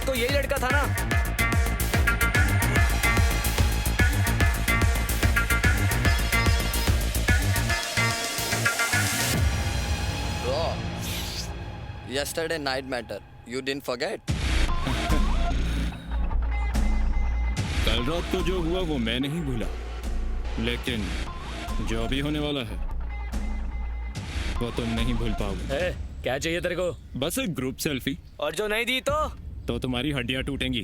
तो यही लड़का था ना? Bro, yesterday night matter. You didn't forget? कल रात को जो हुआ वो मैं नहीं भूला, लेकिन जो अभी होने वाला है वो तुम नहीं भूल पाओगे। क्या चाहिए तेरे को? बस एक ग्रुप सेल्फी। और जो नहीं दी तो तुम्हारी हड्डियां टूटेंगी।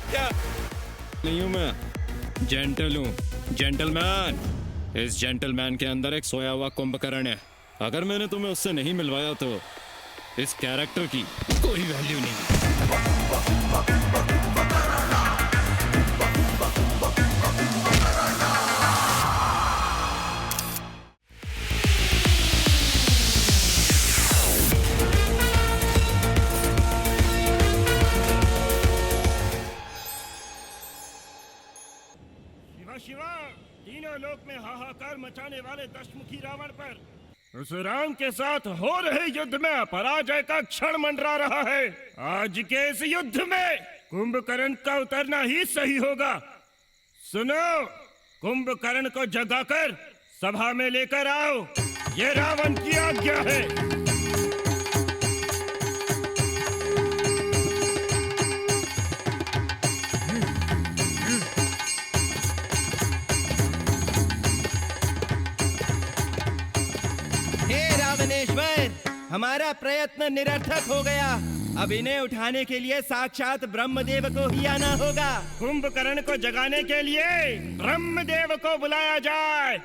क्या? नहीं हूं मैं, जेंटल हूँ, जेंटलमैन। इस जेंटलमैन के अंदर एक सोया हुआ कुंभकर्ण है। अगर मैंने तुम्हें उससे नहीं मिलवाया तो इस कैरेक्टर की कोई वैल्यू नहीं। शिवा, तीनों लोक में हाहाकार मचाने वाले दशमुखी रावण पर उस राम के साथ हो रहे युद्ध में पराजय का क्षण मंडरा रहा है। आज के इस युद्ध में कुंभकर्ण का उतरना ही सही होगा। सुनो, कुंभकर्ण को जगाकर सभा में लेकर आओ, ये रावण की आज्ञा है। हमारा प्रयत्न निरर्थक हो गया। अब इन्हें उठाने के लिए साक्षात ब्रह्मदेव को ही आना होगा। कुंभकर्ण को जगाने के लिए ब्रह्मदेव को बुलाया जाए।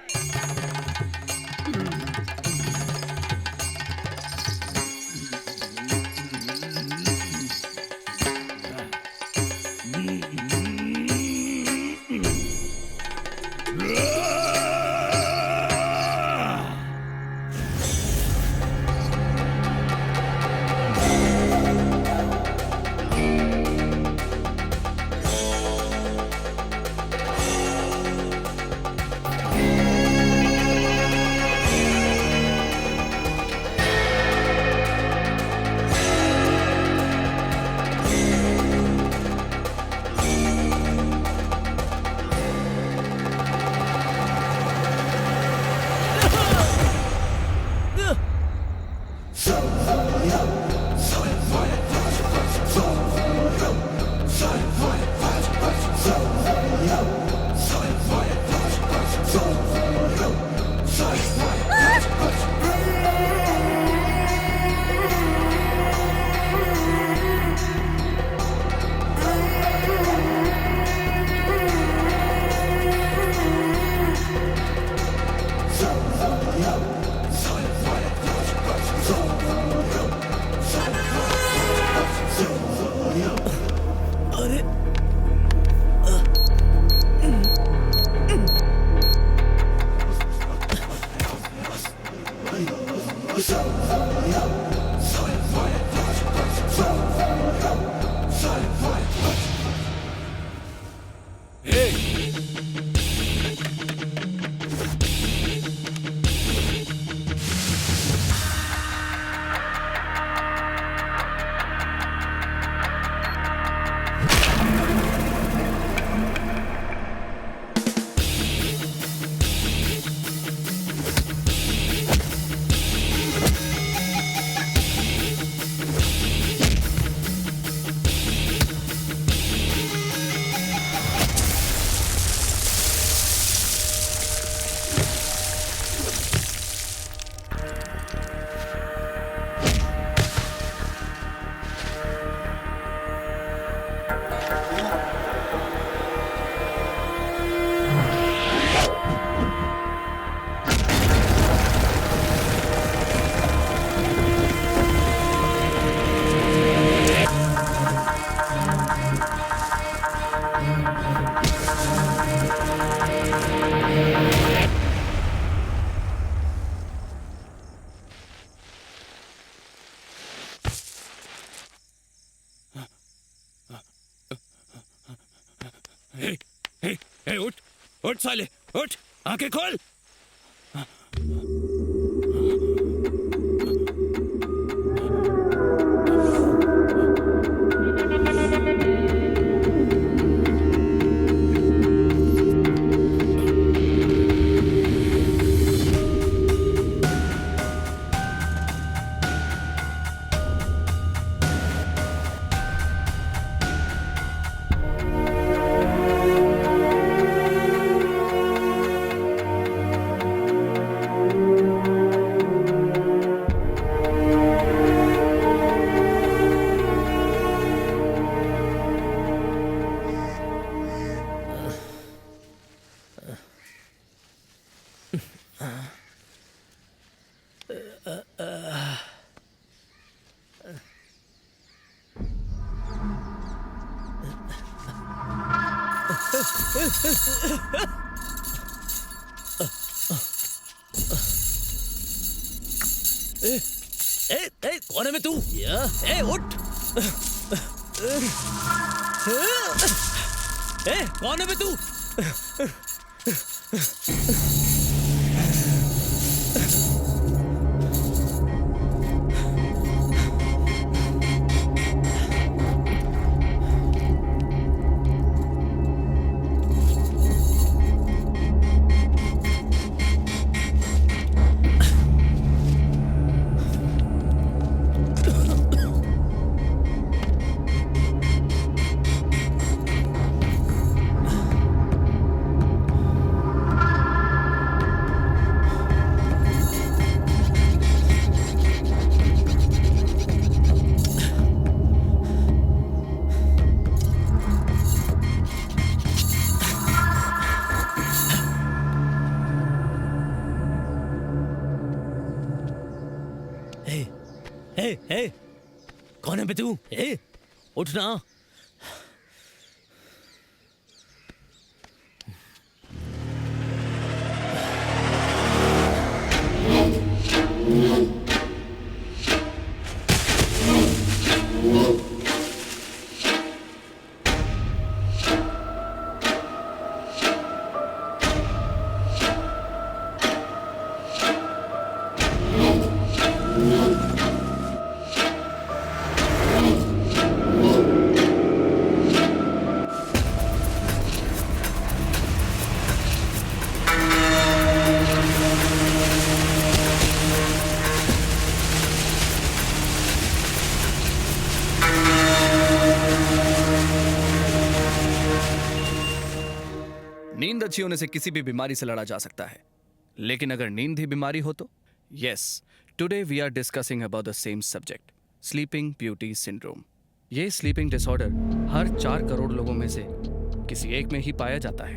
ए, उठ उठ साले, उठ, आंखें खोल। कौन है मैं तू? उठ। कौन है मैं तू? कौन है बे तू? उठ ना। नींद अच्छी होने से किसी भी बीमारी से लड़ा जा सकता है, लेकिन अगर नींद ही बीमारी हो तो? Yes, today we are discussing about the same subject, sleeping beauty syndrome. ये स्लीपिंग डिसऑर्डर हर 4 करोड़ लोगों में से किसी एक में ही पाया जाता है।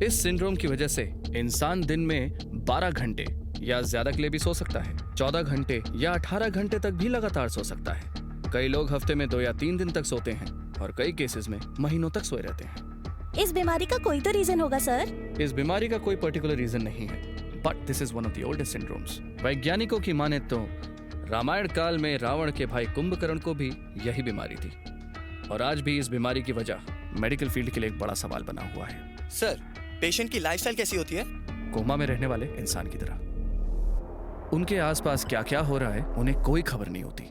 इस सिंड्रोम की वजह से इंसान दिन में 12 घंटे या ज्यादा के लिए भी सो सकता है, 14 घंटे या 18 घंटे तक भी लगातार सो सकता है। कई लोग हफ्ते में 2 या 3 दिन तक सोते हैं और कई केसेस में महीनों तक सोए रहते हैं। इस बीमारी का कोई तो रीजन होगा सर? इस बीमारी का कोई पर्टिकुलर रीजन नहीं है, but this is one of the oldest syndromes. वैज्ञानिकों की माने तो रामायण काल में रावण के भाई कुंभकर्ण को भी यही बीमारी थी, और आज भी इस बीमारी की वजह मेडिकल फील्ड के लिए एक बड़ा सवाल बना हुआ है। सर, पेशेंट की लाइफस्टाइल कैसी होती है? कोमा में रहने वाले इंसान की तरह। उनके आसपास क्या क्या हो रहा है उन्हें कोई खबर नहीं होती।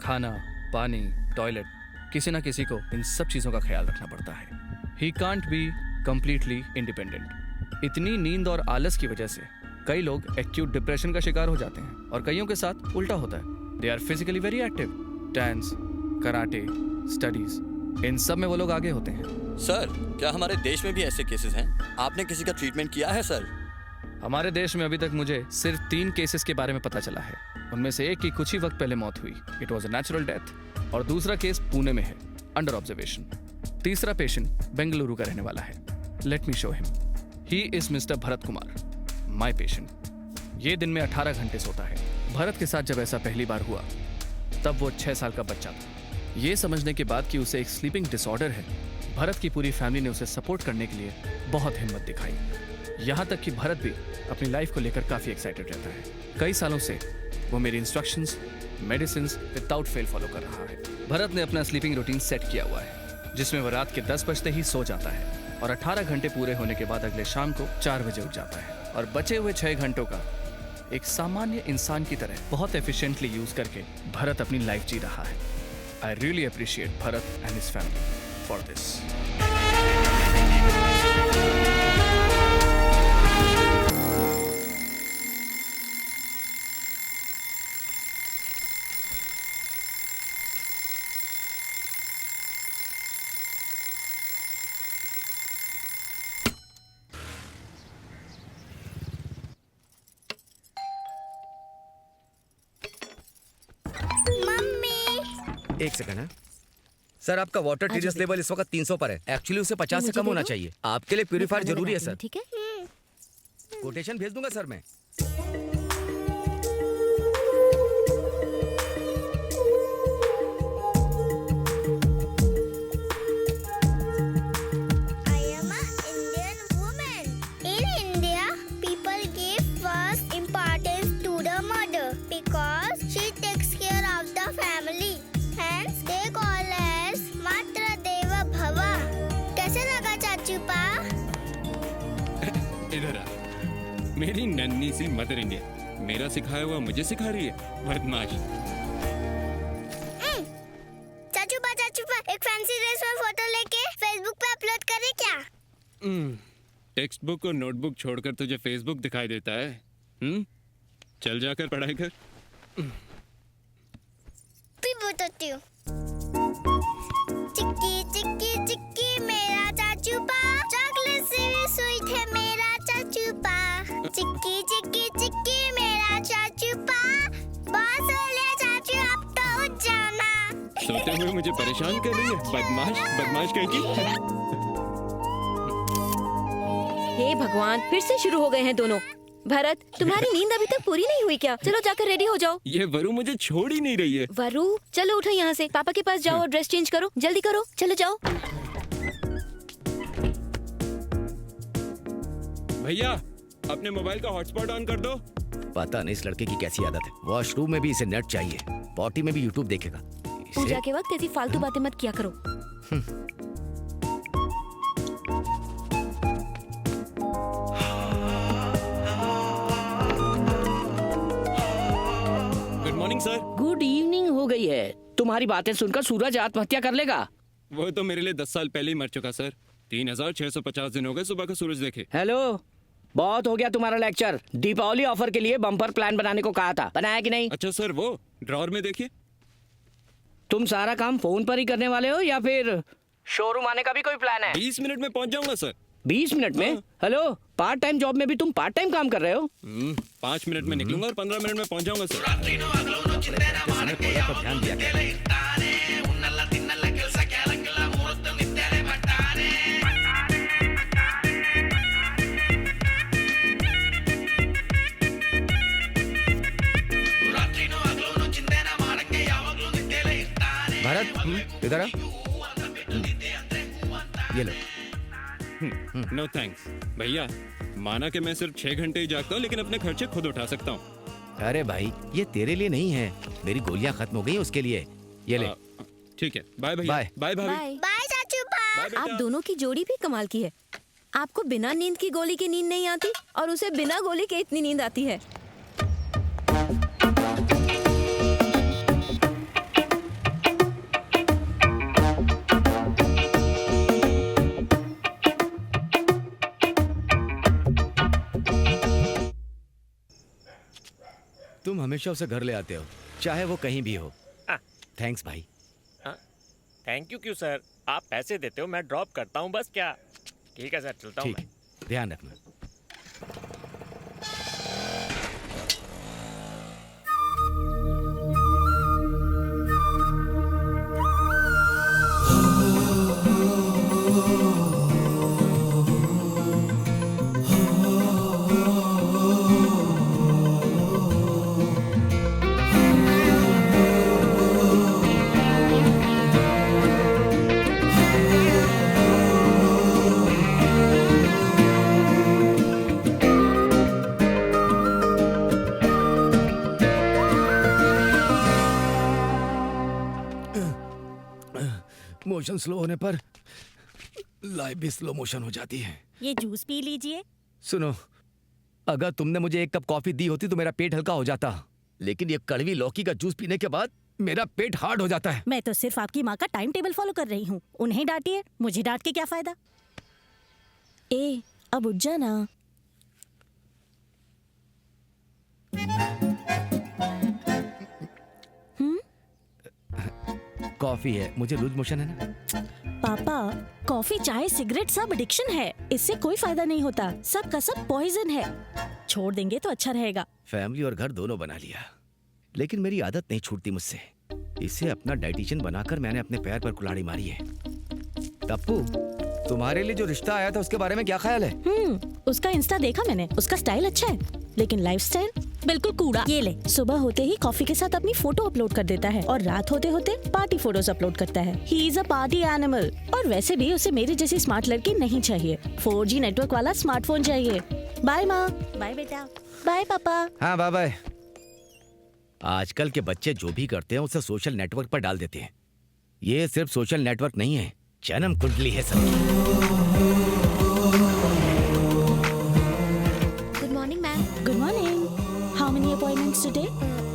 खाना, पानी, टॉयलेट, किसी ना किसी को इन सब चीजों का ख्याल रखना पड़ता है। He can't be completely independent। इतनी नींद और आलस की वजह से कई लोग एक्यूट डिप्रेशन का शिकार हो जाते हैं और कईयों के साथ उल्टा होता है। They are physically very active। Dance, karate, studies, इन सब में वो लोग आगे होते हैं। सर, क्या हमारे देश में भी ऐसे केसेस हैं? आपने किसी का ट्रीटमेंट किया है सर? हमारे देश में अभी तक मुझे सिर्फ 3 केसेस के बारे में पता चला है। उनमें से एक की कुछ ही वक्त पहले मौत हुई, it was a natural death, और दूसरा केस पुणे में है, अंडर ऑब्जर्वेशन। तीसरा पेशेंट बेंगलुरु का रहने वाला है। Let me show him. He is mister Bharat Kumar, my patient. ये दिन में 18 घंटे सोता है। भरत के साथ जब ऐसा पहली बार हुआ तब वो 6 साल का बच्चा था। ये समझने के बाद कि उसे एक स्लीपिंग डिसऑर्डर है, भरत की पूरी फैमिली ने उसे सपोर्ट करने के लिए बहुत हिम्मत दिखाई। यहाँ तक कि भरत भी अपनी लाइफ को लेकर काफी एक्साइटेड रहता है। कई सालों से वो मेरी instructions, medicine without fail follow कर रहा है। भरत ने अपना स्लीपिंग रूटीन सेट किया हुआ है, जिसमें वो रात के 10 बजते ही सो जाता है और 18 घंटे पूरे होने के बाद अगले शाम को 4 बजे उठ जाता है और बचे हुए 6 घंटों का एक सामान्य इंसान की तरह बहुत एफिशिएंटली यूज करके भरत अपनी लाइफ जी रहा है। I really appreciate Bharat and his family for this. एक सेकंड है सर, आपका वाटर टीडीएस लेवल इस वक्त 300 पर है। एक्चुअली उसे 50 से कम होना चाहिए। आपके लिए प्यूरीफायर जरूरी है सर। ठीक है। कोटेशन भेज दूंगा सर मैं। I am an Indian woman. In India, people give first importance to the mother because she takes care of the family. Hence, they call as Matra Deva Bhava. कैसे लगा चाचू पा? इधर आ। मेरी नन्ही सी मदर इंडिया मेरा सिखाया हुआ मुझे सिखा रही है, बदमाश। चाचू पा एक फैंसी ड्रेस में फोटो लेके फेसबुक पे अपलोड करे क्या? टेक्स्ट बुक और नोटबुक छोड़कर तुझे फेसबुक दिखाई देता है? चल जाकर पढ़ाई कर। फिर बताती हूँ। चिक्की चिक्की चिक्की मेरा चाचू पा, चॉकलेट से भी स्वीट है मेरा चाचू पा। चिक्की चिक्की चिक्की मेरा चाचू पा, बस हो ले चाचू अब तो उठ जाना। सोते हुए मुझे परेशान कर रही है, बदमाश बदमाश कहेगी। हे भगवान, फिर से शुरू हो गए हैं दोनों। भरत, तुम्हारी नींद अभी तक पूरी नहीं हुई क्या? चलो जाकर रेडी हो जाओ। ये वरु मुझे छोड़ ही नहीं रही है। वरु, चलो उठो यहाँ से, पापा के पास जाओ और ड्रेस चेंज करो, जल्दी करो, चलो जाओ। भैया, अपने मोबाइल का हॉटस्पॉट ऑन कर दो। पता नहीं इस लड़के की कैसी आदत है। वॉशरूम में भी इसे नेट चाहिए, पॉटी में भी यूट्यूब देखेगा। पूजा के वक्त ऐसी फालतू बातें मत किया करो। Good morning sir. Good evening हो गई है। तुम्हारी बातें सुनकर सूरज आत्महत्या कर लेगा। वो तो मेरे लिए 10 साल पहले ही मर चुका सर। 3650 दिन हो गए सुबह का सूरज देखे। हेलो, बहुत हो गया तुम्हारा लेक्चर। दीपावली ऑफर के लिए बम्पर प्लान बनाने को कहा था, बनाया कि नहीं? अच्छा सर, वो ड्रॉर में देखिए। तुम सारा काम फोन पर ही करने वाले हो या फिर शोरूम आने का भी कोई प्लान है? 20 मिनट में पहुंच जाऊंगा सर। 20 मिनट में? हेलो, पार्ट टाइम जॉब में भी तुम पार्ट टाइम काम कर रहे हो? 5 मिनट में निकलूंगा और 15 मिनट में पहुंच जाऊंगा सर। ध्यान दिया करो। भरत, इधर आ। ये लो। नो थैंक्स भैया। माना कि मैं सिर्फ 6 घंटे ही जागता हूँ, लेकिन अपने खर्चे खुद उठा सकता हूँ। अरे भाई, ये तेरे लिए नहीं है, मेरी गोलियां खत्म हो गई उसके लिए। ये ले। ठीक है, बाय भैया। बाय। बाय भाभी। बाय। बाय चाचू पा। बाय बेटा। आप दोनों की जोड़ी भी कमाल की है। आपको बिना नींद की गोली की नींद नहीं आती और उसे बिना गोली के इतनी नींद आती है। तुम हमेशा उसे घर ले आते हो, चाहे वो कहीं भी हो। थैंक्स भाई। थैंक यू क्यों सर? आप पैसे देते हो, मैं ड्रॉप करता हूँ बस। क्या? ठीक है सर, चलता हूँ ठीक मैं। है, ध्यान रखना। मोशन स्लो होने पर लाइफ भी स्लो मोशन हो जाती है। ये जूस पी लीजिए। सुनो, अगर तुमने मुझे एक कप कॉफी दी होती तो मेरा पेट हल्का हो जाता, लेकिन ये कड़वी लौकी का जूस पीने के बाद मेरा पेट हार्ड हो जाता है। मैं तो सिर्फ आपकी माँ का टाइम टेबल फॉलो कर रही हूँ। उन्हें डांटिए, मुझे डांट के क्या फायदा। ए, अब उठ जाना। कॉफी है, मुझे लूज मोशन है ना। पापा, कॉफी, चाय, सिगरेट सब एडिक्शन है। इससे कोई फायदा नहीं होता। सब का सब पॉइजन है। छोड़ देंगे तो अच्छा रहेगा। फैमिली और घर दोनों बना लिया, लेकिन मेरी आदत नहीं छूटती मुझसे। इसे अपना डाइटिशियन बनाकर मैंने अपने पैर पर कुल्हाड़ी मारी है। टप्पू, तुम्हारे लिए जो रिश्ता आया था उसके बारे में क्या ख्याल है? उसका इंस्टा देखा मैंने। उसका स्टाइल अच्छा है, लेकिन लाइफस्टाइल बिल्कुल कूड़ा। ये ले, सुबह होते ही कॉफी के साथ अपनी फोटो अपलोड कर देता है और रात होते होते पार्टी फोटोज अपलोड करता है। He is a party animal. और वैसे भी उसे मेरी जैसी स्मार्ट लड़की नहीं चाहिए। 4G नेटवर्क वाला स्मार्टफोन चाहिए। बाय माँ। बाय बेटा। बाय पापा। हाँ, बाय बाय। आजकल के बच्चे जो भी करते हैं उसे सोशल नेटवर्क पर डाल देते हैं। ये सिर्फ सोशल नेटवर्क नहीं है, जन्म कुंडली है सबकी। Good morning ma'am. Good morning. How many appointments today?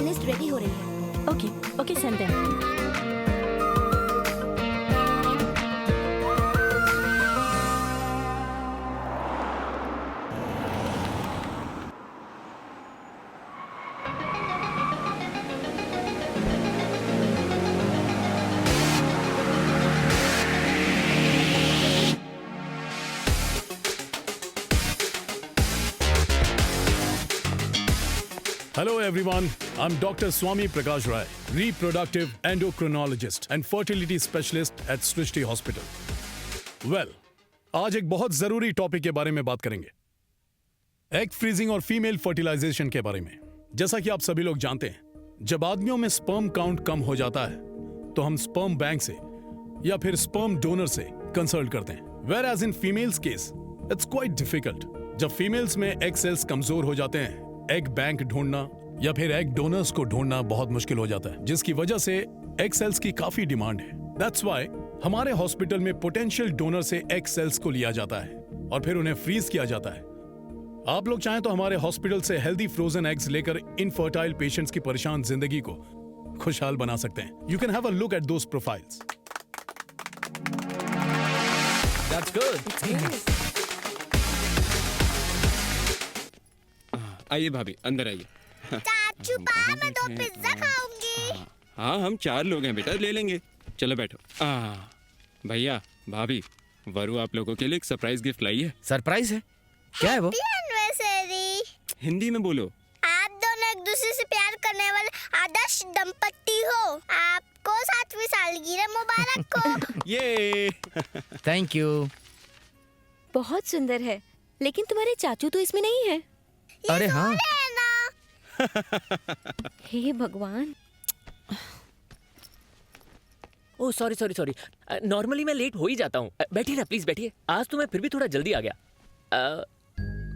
List ready हो रही है। Okay, okay, send them. Hello everyone, I'm Dr. Swami Prakash Rai, reproductive endocrinologist and fertility specialist at Srishti Hospital. Well, आज एक बहुत जरूरी topic के बारे में बात करेंगे, एग फ्रीजिंग और फीमेल फर्टिलाइजेशन के बारे में। जैसा कि आप सभी लोग जानते हैं, जब आदमियों में स्पर्म काउंट कम हो जाता है तो हम स्पर्म बैंक से या फिर स्पर्म डोनर से कंसल्ट करते हैं। Whereas in females case, it's quite difficult. जब फीमेल्स में एग सेल्स कमजोर हो जाते हैं, एग बैंक ढूंढना या फिर एग डोनर्स को ढूंढना बहुत मुश्किल हो जाता है, जिसकी वजह से एग सेल्स की काफी डिमांड है। दैट्स व्हाई हमारे हॉस्पिटल में पोटेंशियल डोनर से एग सेल्स को लिया जाता है और फिर उन्हें फ्रीज किया जाता है। आप लोग चाहें तो हमारे हॉस्पिटल से हेल्दी फ्रोजन एग्स लेकर इनफर्टाइल पेशेंट्स की परेशान जिंदगी को खुशहाल बना सकते हैं। You can have a look at those profiles. That's good. आइए भाभी, अंदर आइए। चाचू पापा, मैं 2 पिज्जा खाऊंगी। हाँ, हम 4 लोग हैं बेटा, ले लेंगे। चलो बैठो। भैया, भाभी, वरु आप लोगों के लिए एक सरप्राइज गिफ्ट लाई है। सरप्राइज है? क्या है वो? एनिवर्सरी। हिंदी में बोलो। आप दोनों एक दूसरे से प्यार करने वाले आदर्श दंपति हो। आपको 7वीं सालगिरह मुबारक हो। ये थैंक यू। बहुत सुंदर है, लेकिन तुम्हारे चाचू तो इसमें नहीं है। अरे हाँ। हे भगवान। Oh sorry. नॉर्मली मैं लेट हो ही जाता हूँ। बैठिए ना प्लीज, बैठिए। आज तो मैं फिर भी थोड़ा जल्दी आ गया।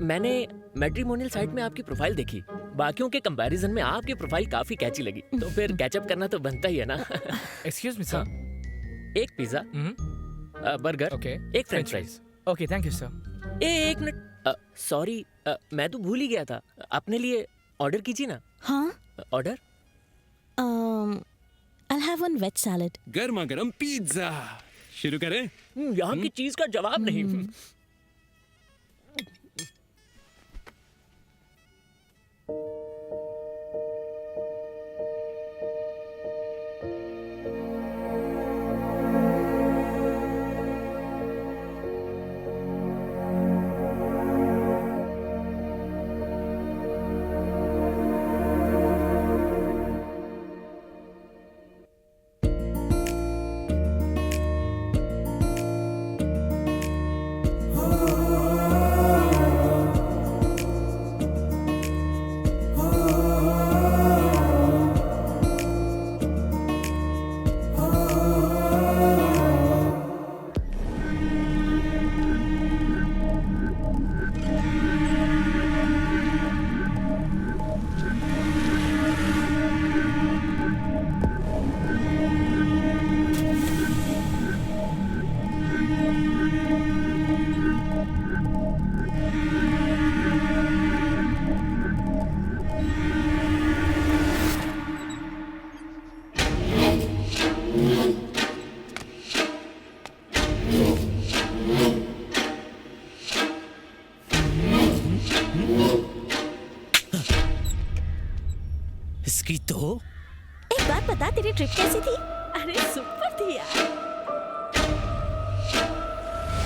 मैंने मैट्रिमोनियल साइट में आपकी प्रोफाइल देखी। बाकियों के कंपैरिजन में आपकी प्रोफाइल काफी कैची लगी, तो फिर कैचअप करना तो बनता ही है ना। Excuse me sir. एक पिज्जा, बर्गर, ओके, एक French fries. Okay, thank you sir. एक मिनट, सॉरी, मैं तो भूल ही गया था। अपने लिए ऑर्डर कीजिए ना। हाँ। Order? I'll have one veg salad. गर्मा गर्म पिज्जा। शुरू करें? यहाँ की चीज का जवाब नहीं। तो एक बात बता, तेरी ट्रिप कैसी थी? अरे सुपर थी यार।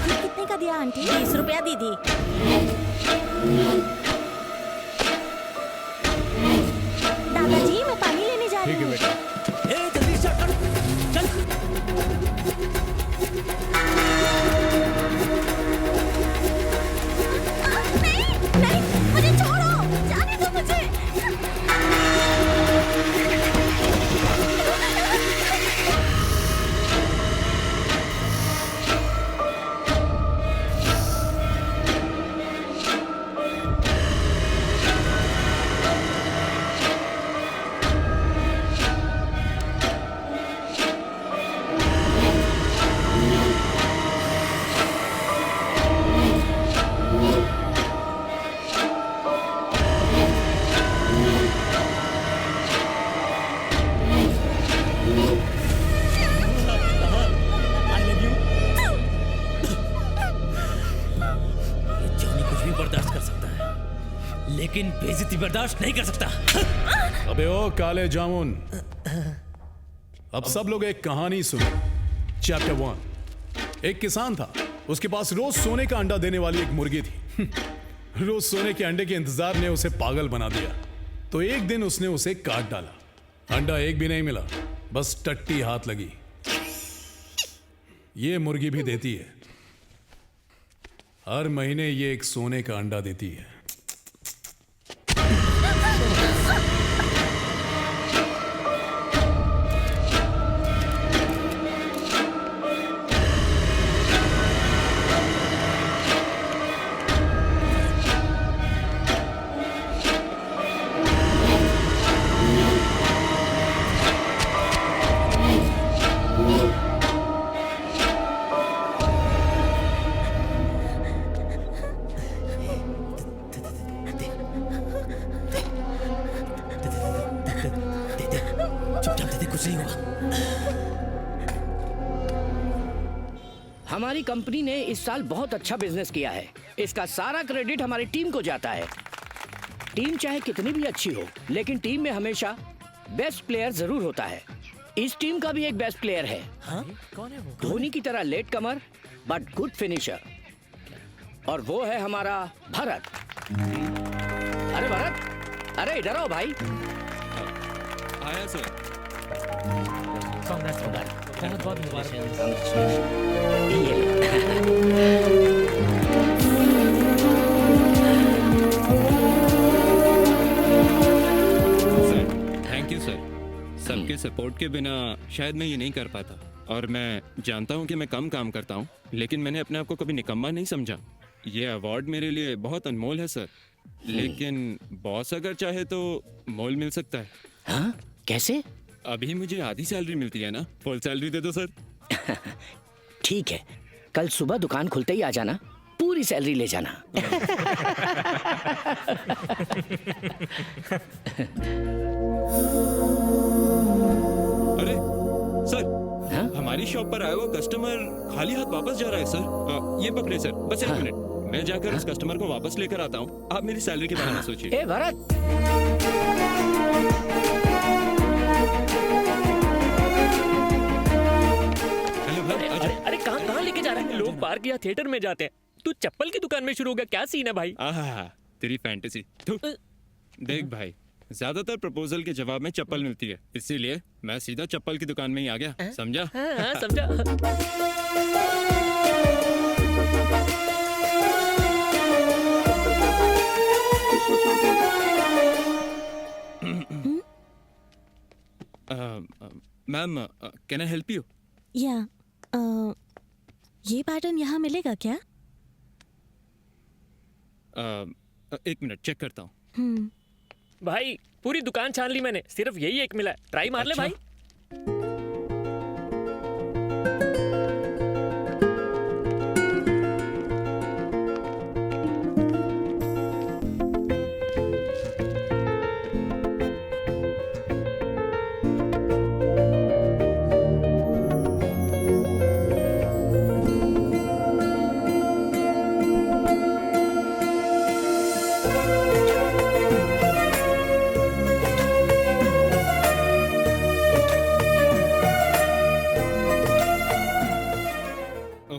ये कितने का दिया आंटी? 20 रुपया दीदी। दादाजी मैं पानी लेने जा रही हूँ। ए जल्दी स्टार्ट करो, चल। नहीं, मुझे छोड़ो, जाने दो मुझे। आई लव यू। ये जॉनी कुछ भी बर्दाश्त कर सकता है, लेकिन बेइज्जती बर्दाश्त नहीं कर सकता। अबे ओ काले जामुन, अब सब लोग एक कहानी सुनो। चैप्टर 1। एक किसान था, उसके पास रोज सोने का अंडा देने वाली एक मुर्गी थी। रोज सोने के अंडे के इंतजार ने उसे पागल बना दिया, तो एक दिन उसने उसे काट डाला। अंडा एक भी नहीं मिला, बस टट्टी हाथ लगी। ये मुर्गी भी देती है, हर महीने ये एक सोने का अंडा देती है। चुपचाप दे दे, कुछ नहीं हुआ। हमारी कंपनी ने इस साल बहुत अच्छा बिजनेस किया है। इसका सारा क्रेडिट हमारी टीम को जाता है। टीम चाहे कितनी भी अच्छी हो, लेकिन टीम में हमेशा बेस्ट प्लेयर जरूर होता है। इस टीम का भी एक बेस्ट प्लेयर है। हाँ? कौन है वो? धोनी की तरह late comer but good finisher, और वो है हमारा भरत। अरे भरत, अरे इधर आओ भाई। आया सर। कांग्रेस बहुत बहुत मुबारक। ये सर थैंक यू सर। सबके सपोर्ट के बिना शायद मैं ये नहीं कर पाता। और मैं जानता हूँ कि मैं कम काम करता हूँ, लेकिन मैंने अपने आप को कभी निकम्मा नहीं समझा। ये अवार्ड मेरे लिए बहुत अनमोल है सर, लेकिन बॉस अगर चाहे तो मोल मिल सकता है। हाँ? कैसे? अभी मुझे आधी सैलरी मिलती है ना, फुल सैलरी दे दो सर। ठीक है, कल सुबह दुकान खुलते ही आ जाना, पूरी सैलरी ले जाना। अरे सर, हाँ? हमारी शॉप पर आया हुआ कस्टमर खाली हाथ वापस जा रहा है सर। ये पकड़े सर, बस एक मिनट, मैं जाकर उस कस्टमर को वापस लेकर आता हूँ। आप मेरी सैलरी के बारे में सोचिए। ए भरत, हेलो भाई, अरे अरे कहाँ लेके जा रहा है? लोग पार्क या थिएटर में जाते हैं, तू चप्पल की दुकान में शुरू हो गया। क्या सीन है भाई? आहा, तेरी फैंटेसी। देख भाई, ज्यादातर प्रपोजल के जवाब में चप्पल मिलती है, इसीलिए मैं सीधा चप्पल की दुकान में ही आ गया। समझा? हाँ, समझा। Ma'am, can I help you? या ये पैटर्न यहाँ मिलेगा क्या? एक मिनट चेक करता हूँ। भाई पूरी दुकान छान ली मैंने, सिर्फ यही एक मिला है। ट्राई मार ले भाई।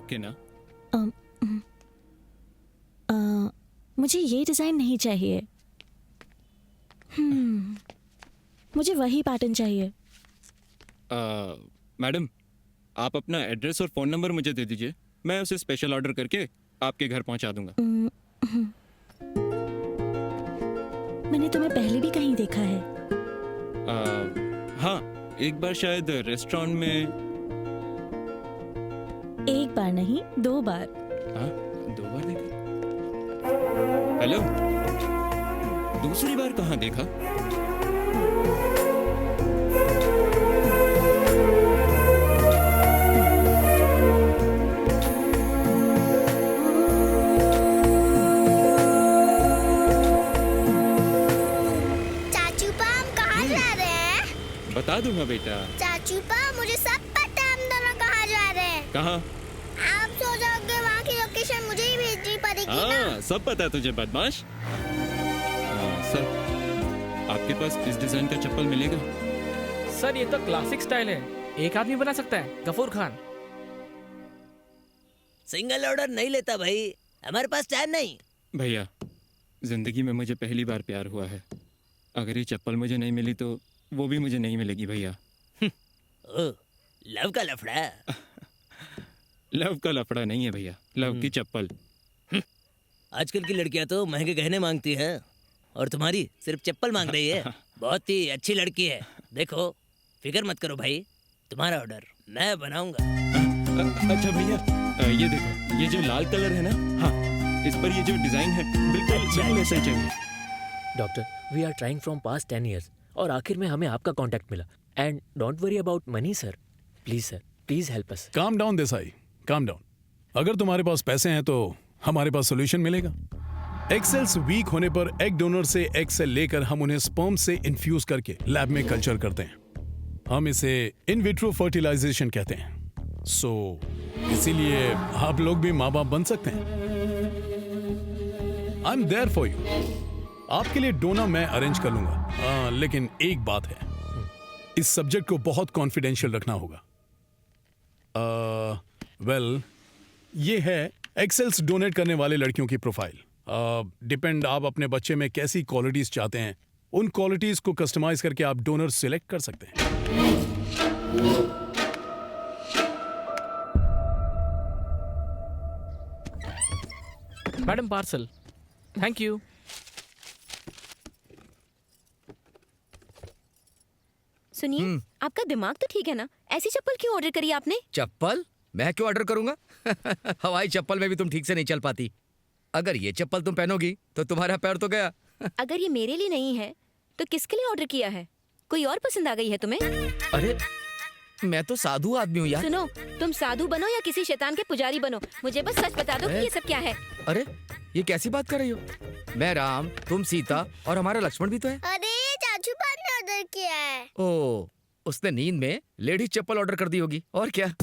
ओके ना? मुझे ये डिजाइन नहीं चाहिए। मुझे वही पैटर्न चाहिए। मैडम, आप अपना एड्रेस और फ़ोन नंबर मुझे दे दीजिए, मैं उसे स्पेशल ऑर्डर करके आपके घर पहुंचा दूंगा। मैंने तुम्हें पहले भी कहीं देखा है। हाँ, एक बार शायद रेस्टोरेंट में। एक बार नहीं, 2 बार। हाँ, 2 बार देखा। हेलो, दूसरी बार कहाँ देखा? चाचू पा हम कहाँ जा रहे हैं? बता दूंगा बेटा। चाचू पा मुझे सब पता है हम दोनों कहाँ जा रहे हैं। कहाँ? आप सो जाओगे, वहाँ की लोकेशन मुझे ही भेजनी पड़ेगी ना। हाँ, सब पता है तुझे बदमाश। सर, आपके पास इस डिजाइन का चप्पल मिलेगा? सर ये तो क्लासिक स्टाइल है, एक आदमी बना सकता है, गफूर खान। सिंगल ऑर्डर नहीं लेता भाई, हमारे पास टाइम नहीं। भैया, जिंदगी में मुझे पहली बार प्यार हुआ है। अगर ये चप्पल मुझे नहीं मिली तो वो भी मुझे नहीं मिलेगी भैया। ओ, लव का लफड़ा। लव का लफड़ा नहीं है भैया, लव की चप्पल। आजकल की लड़कियां तो महंगे गहने मांगती हैं और तुम्हारी सिर्फ चप्पल मांग रही है। बहुत ही अच्छी लड़की है। देखो, फिक्र मत करो भाई, तुम्हारा ऑर्डर मैं बनाऊंगा। अच्छा भैया, ये देखो, ये जो लाल कलर है ना, हाँ, इस पर ये जो डिजाइन है बिल्कुल ऐसा ही चाहिए। Doctor, we are trying from past 10 years और आखिर में हमें आपका कांटेक्ट मिला। And don't worry about money sir, please help us. Calm down Desai, calm down. अगर तुम्हारे पास पैसे हैं तो हमारे पास सोल्यूशन मिलेगा। एग सेल्स वीक होने पर एग डोनर से एग सेल लेकर हम उन्हें स्पर्म से इन्फ्यूज करके लैब में कल्चर करते हैं। हम इसे इन विट्रो फर्टिलाइजेशन कहते हैं। सो इसीलिए आप लोग भी माँ बाप बन सकते हैं। I am there for you. आपके लिए डोना मैं अरेंज कर लूंगा। लेकिन एक बात है, इस सब्जेक्ट को बहुत कॉन्फिडेंशियल रखना होगा। वेल, ये है एक्सेल्स डोनेट करने वाले लड़कियों की प्रोफाइल। डिपेंड आप अपने बच्चे में कैसी क्वालिटीज चाहते हैं, उन क्वालिटीज को कस्टमाइज करके आप डोनर सिलेक्ट कर सकते हैं। Madam parcel. Thank you. सुनिए, आपका दिमाग तो ठीक है ना? ऐसी चप्पल क्यों ऑर्डर करी आपने? चप्पल मैं क्यों ऑर्डर करूंगा? हवाई चप्पल में भी तुम ठीक से नहीं चल पाती। अगर ये चप्पल तुम पहनोगी तो तुम्हारा पैर तो गया। अगर ये मेरे लिए नहीं है तो किसके लिए ऑर्डर किया है? कोई और पसंद आ गई है तुम्हें? अरे मैं तो साधु आदमी हूँ यार। सुनो, तुम साधु बनो या किसी शैतान के पुजारी बनो, मुझे बस सच बता दो कि ये सब क्या है। अरे ये कैसी बात कर रही हो? मैं राम, तुम सीता और हमारा लक्ष्मण भी तो है। अरे चाचू पा ने ऑर्डर किया है। ओ, उसने नींद में लेडीज चप्पल ऑर्डर कर दी होगी और क्या।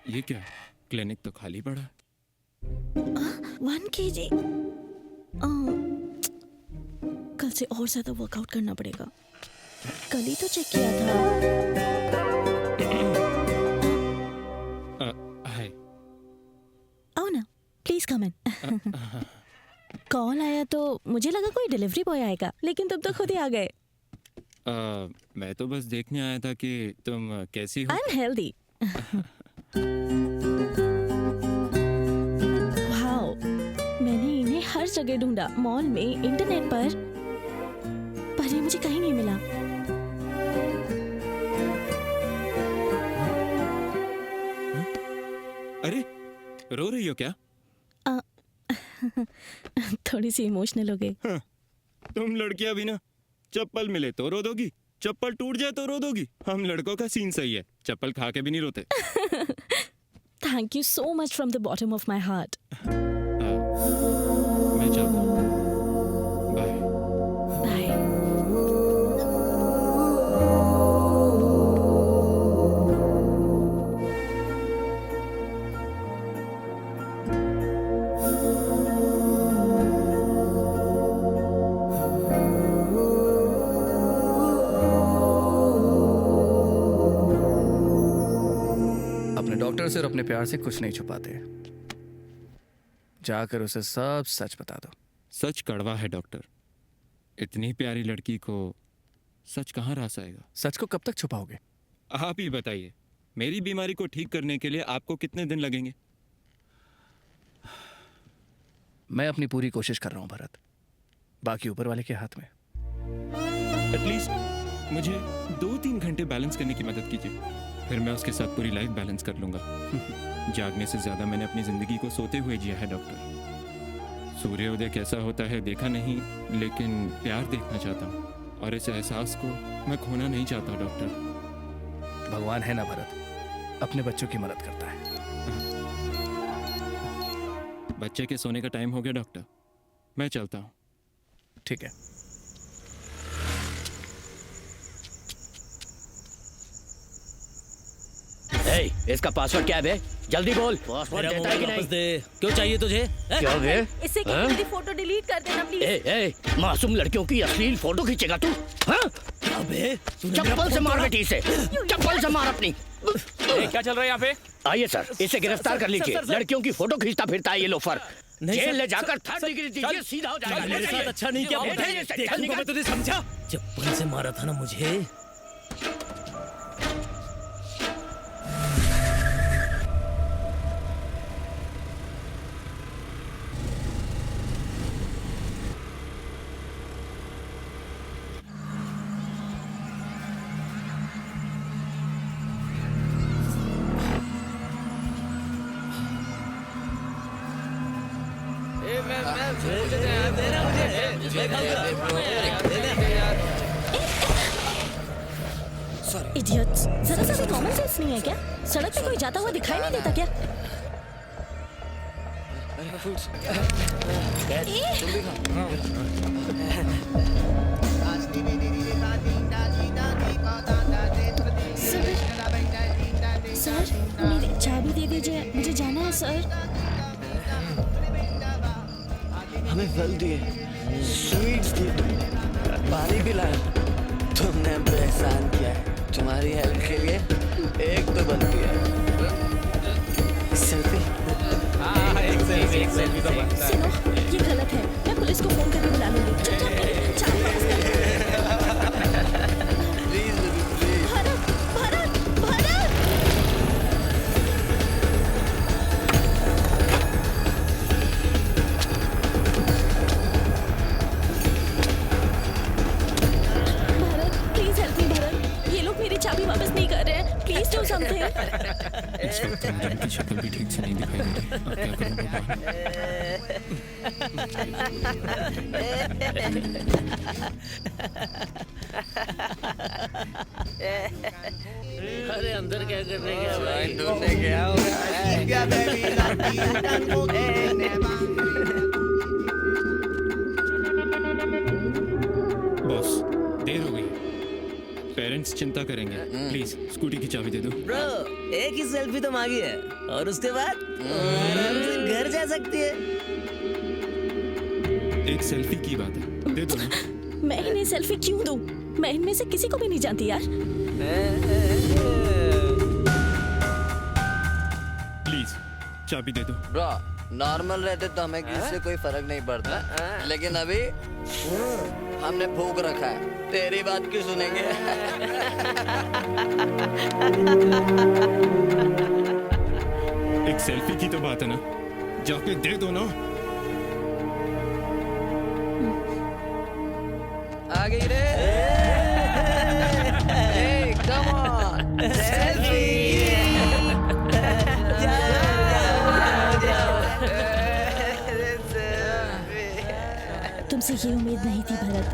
ये क्या, क्लिनिक तो खाली पड़ा है। 1 kg। कल से और ज्यादा वर्कआउट करना पड़ेगा। कल ही तो चेक किया था। हाय। आओ ना, प्लीज कम इन। कॉल आया तो मुझे लगा कोई डिलीवरी बॉय आएगा, लेकिन तुम तो खुद ही आ गए। मैं तो बस देखने आया था कि तुम कैसी हो। I am healthy. वाओ, मैंने इन्हें हर जगह ढूंढा, मॉल में, इंटरनेट पर ये मुझे कहीं नहीं मिला। अरे रो रही हो क्या? थोड़ी सी इमोशनल हो गई। तुम लड़कियां भी ना, चप्पल मिले तो रो दोगी, चप्पल टूट जाए तो रो दोगी। हम लड़कों का सीन सही है, चप्पल खा के भी नहीं रोते। Thank you so much from the bottom of my heart. मैं जाता हूँ। बाय। बाय। डॉक्टर से और अपने प्यार से कुछ नहीं छुपाते। जाकर उसे सब सच बता दो। सच कड़वा है डॉक्टर। इतनी प्यारी लड़की को सच कहाँ रास आएगा? सच को कब तक छुपाओगे? आप ही बताइए, मेरी बीमारी को ठीक करने के लिए आपको कितने दिन लगेंगे? मैं अपनी पूरी कोशिश कर रहा हूं भरत, बाकी ऊपर वाले के हाथ में। एटलीस्ट मुझे 2-3 घंटे बैलेंस करने की मदद कीजिए, फिर मैं उसके साथ पूरी लाइफ बैलेंस कर लूंगा। जागने से ज्यादा मैंने अपनी जिंदगी को सोते हुए जिया है डॉक्टर। सूर्योदय कैसा होता है देखा नहीं, लेकिन प्यार देखना चाहता हूँ और इस एहसास को मैं खोना नहीं चाहता डॉक्टर। भगवान है ना भरत, अपने बच्चों की मदद करता है। बच्चे के सोने का टाइम हो गया डॉक्टर, मैं चलता हूँ। ठीक है। ए, इसका पासवर्ड क्या है बे? जल्दी बोल। पासवर्ड देता है कि नहीं? क्यों चाहिए तुझे? क्या बे? इससे क्या मेरी फोटो डिलीट कर देना प्लीज। ए, मासूम लड़कियों की अश्लील फोटो खींचेगा तू? हाँ? अबे चप्पल से मार बेटी इसे, चप्पल से मार अपनी। क्या चल रहा है यहाँ पे? आइए सर, इसे गिरफ्तार कर लीजिए। लड़कियों की फोटो खींचता फिरता है ये लोफर। नहीं, जेल सर, ले जाकर 3rd डिग्री दीजिए, सीधा हो जाएगा। मेरे साथ अच्छा नहीं किया। देखूंगा मैं तुझे समझा? चप्पल से मारा था ना मुझे। इडियट्स, जरा सा भी कॉमन सेंस नहीं है क्या? सड़क पे कोई जाता हुआ दिखाई नहीं देता क्या? सर, मेरी चाबी दे दीजिए, मुझे जाना है सर। हमें फल दिए, स्वीट्स दिए, पानी पिलाया। तुमने हम पे एहसान किया है, तुम्हारी हेल्प के लिए एक तो बनती है। सेल्फी? हाँ, एक सेल्फी तो बनता है। सुनो, ये गलत है। मैं पुलिस को फोन करके बुला लूंगी। चुपचाप मेरी चाबी वापस कर दो। Bharat, Bharat, Bharat! Bharat, please help me Bharat. ये लोग मेरी चाबी वापस नहीं कर रहे हैं। Please do something. इस वक्त मुझे उनकी शक्ल भी ठीक से नहीं दिखाई दे रही। अब क्या करूं अरे अंदर क्या करने गया भाई? ढूंढने गया बॉस, देर हो गई। पेरेंट्स चिंता करेंगे, प्लीज स्कूटी की चाबी दे दो। ब्रो, एक ही सेल्फी तो मांगी है और उसके बाद आराम से घर जा सकती है। एक सेल्फी की बात है, दे दो ना। मैं इन्हें सेल्फी क्यों दूं? मैं इनमें से किसी को भी नहीं जानती यार। प्लीज चाबी दे दो। ब्रो, नॉर्मल रहते तो हमें किसी से कोई फर्क नहीं पड़ता, लेकिन अभी हमने फूक रखा है। तेरी बात क्यों सुनेंगे? एक सेल्फी की तो बात है ना, जाके दे दो ना। आ गई रे। Hey, come on, selfie. तुमसे ये उम्मीद नहीं थी भरत।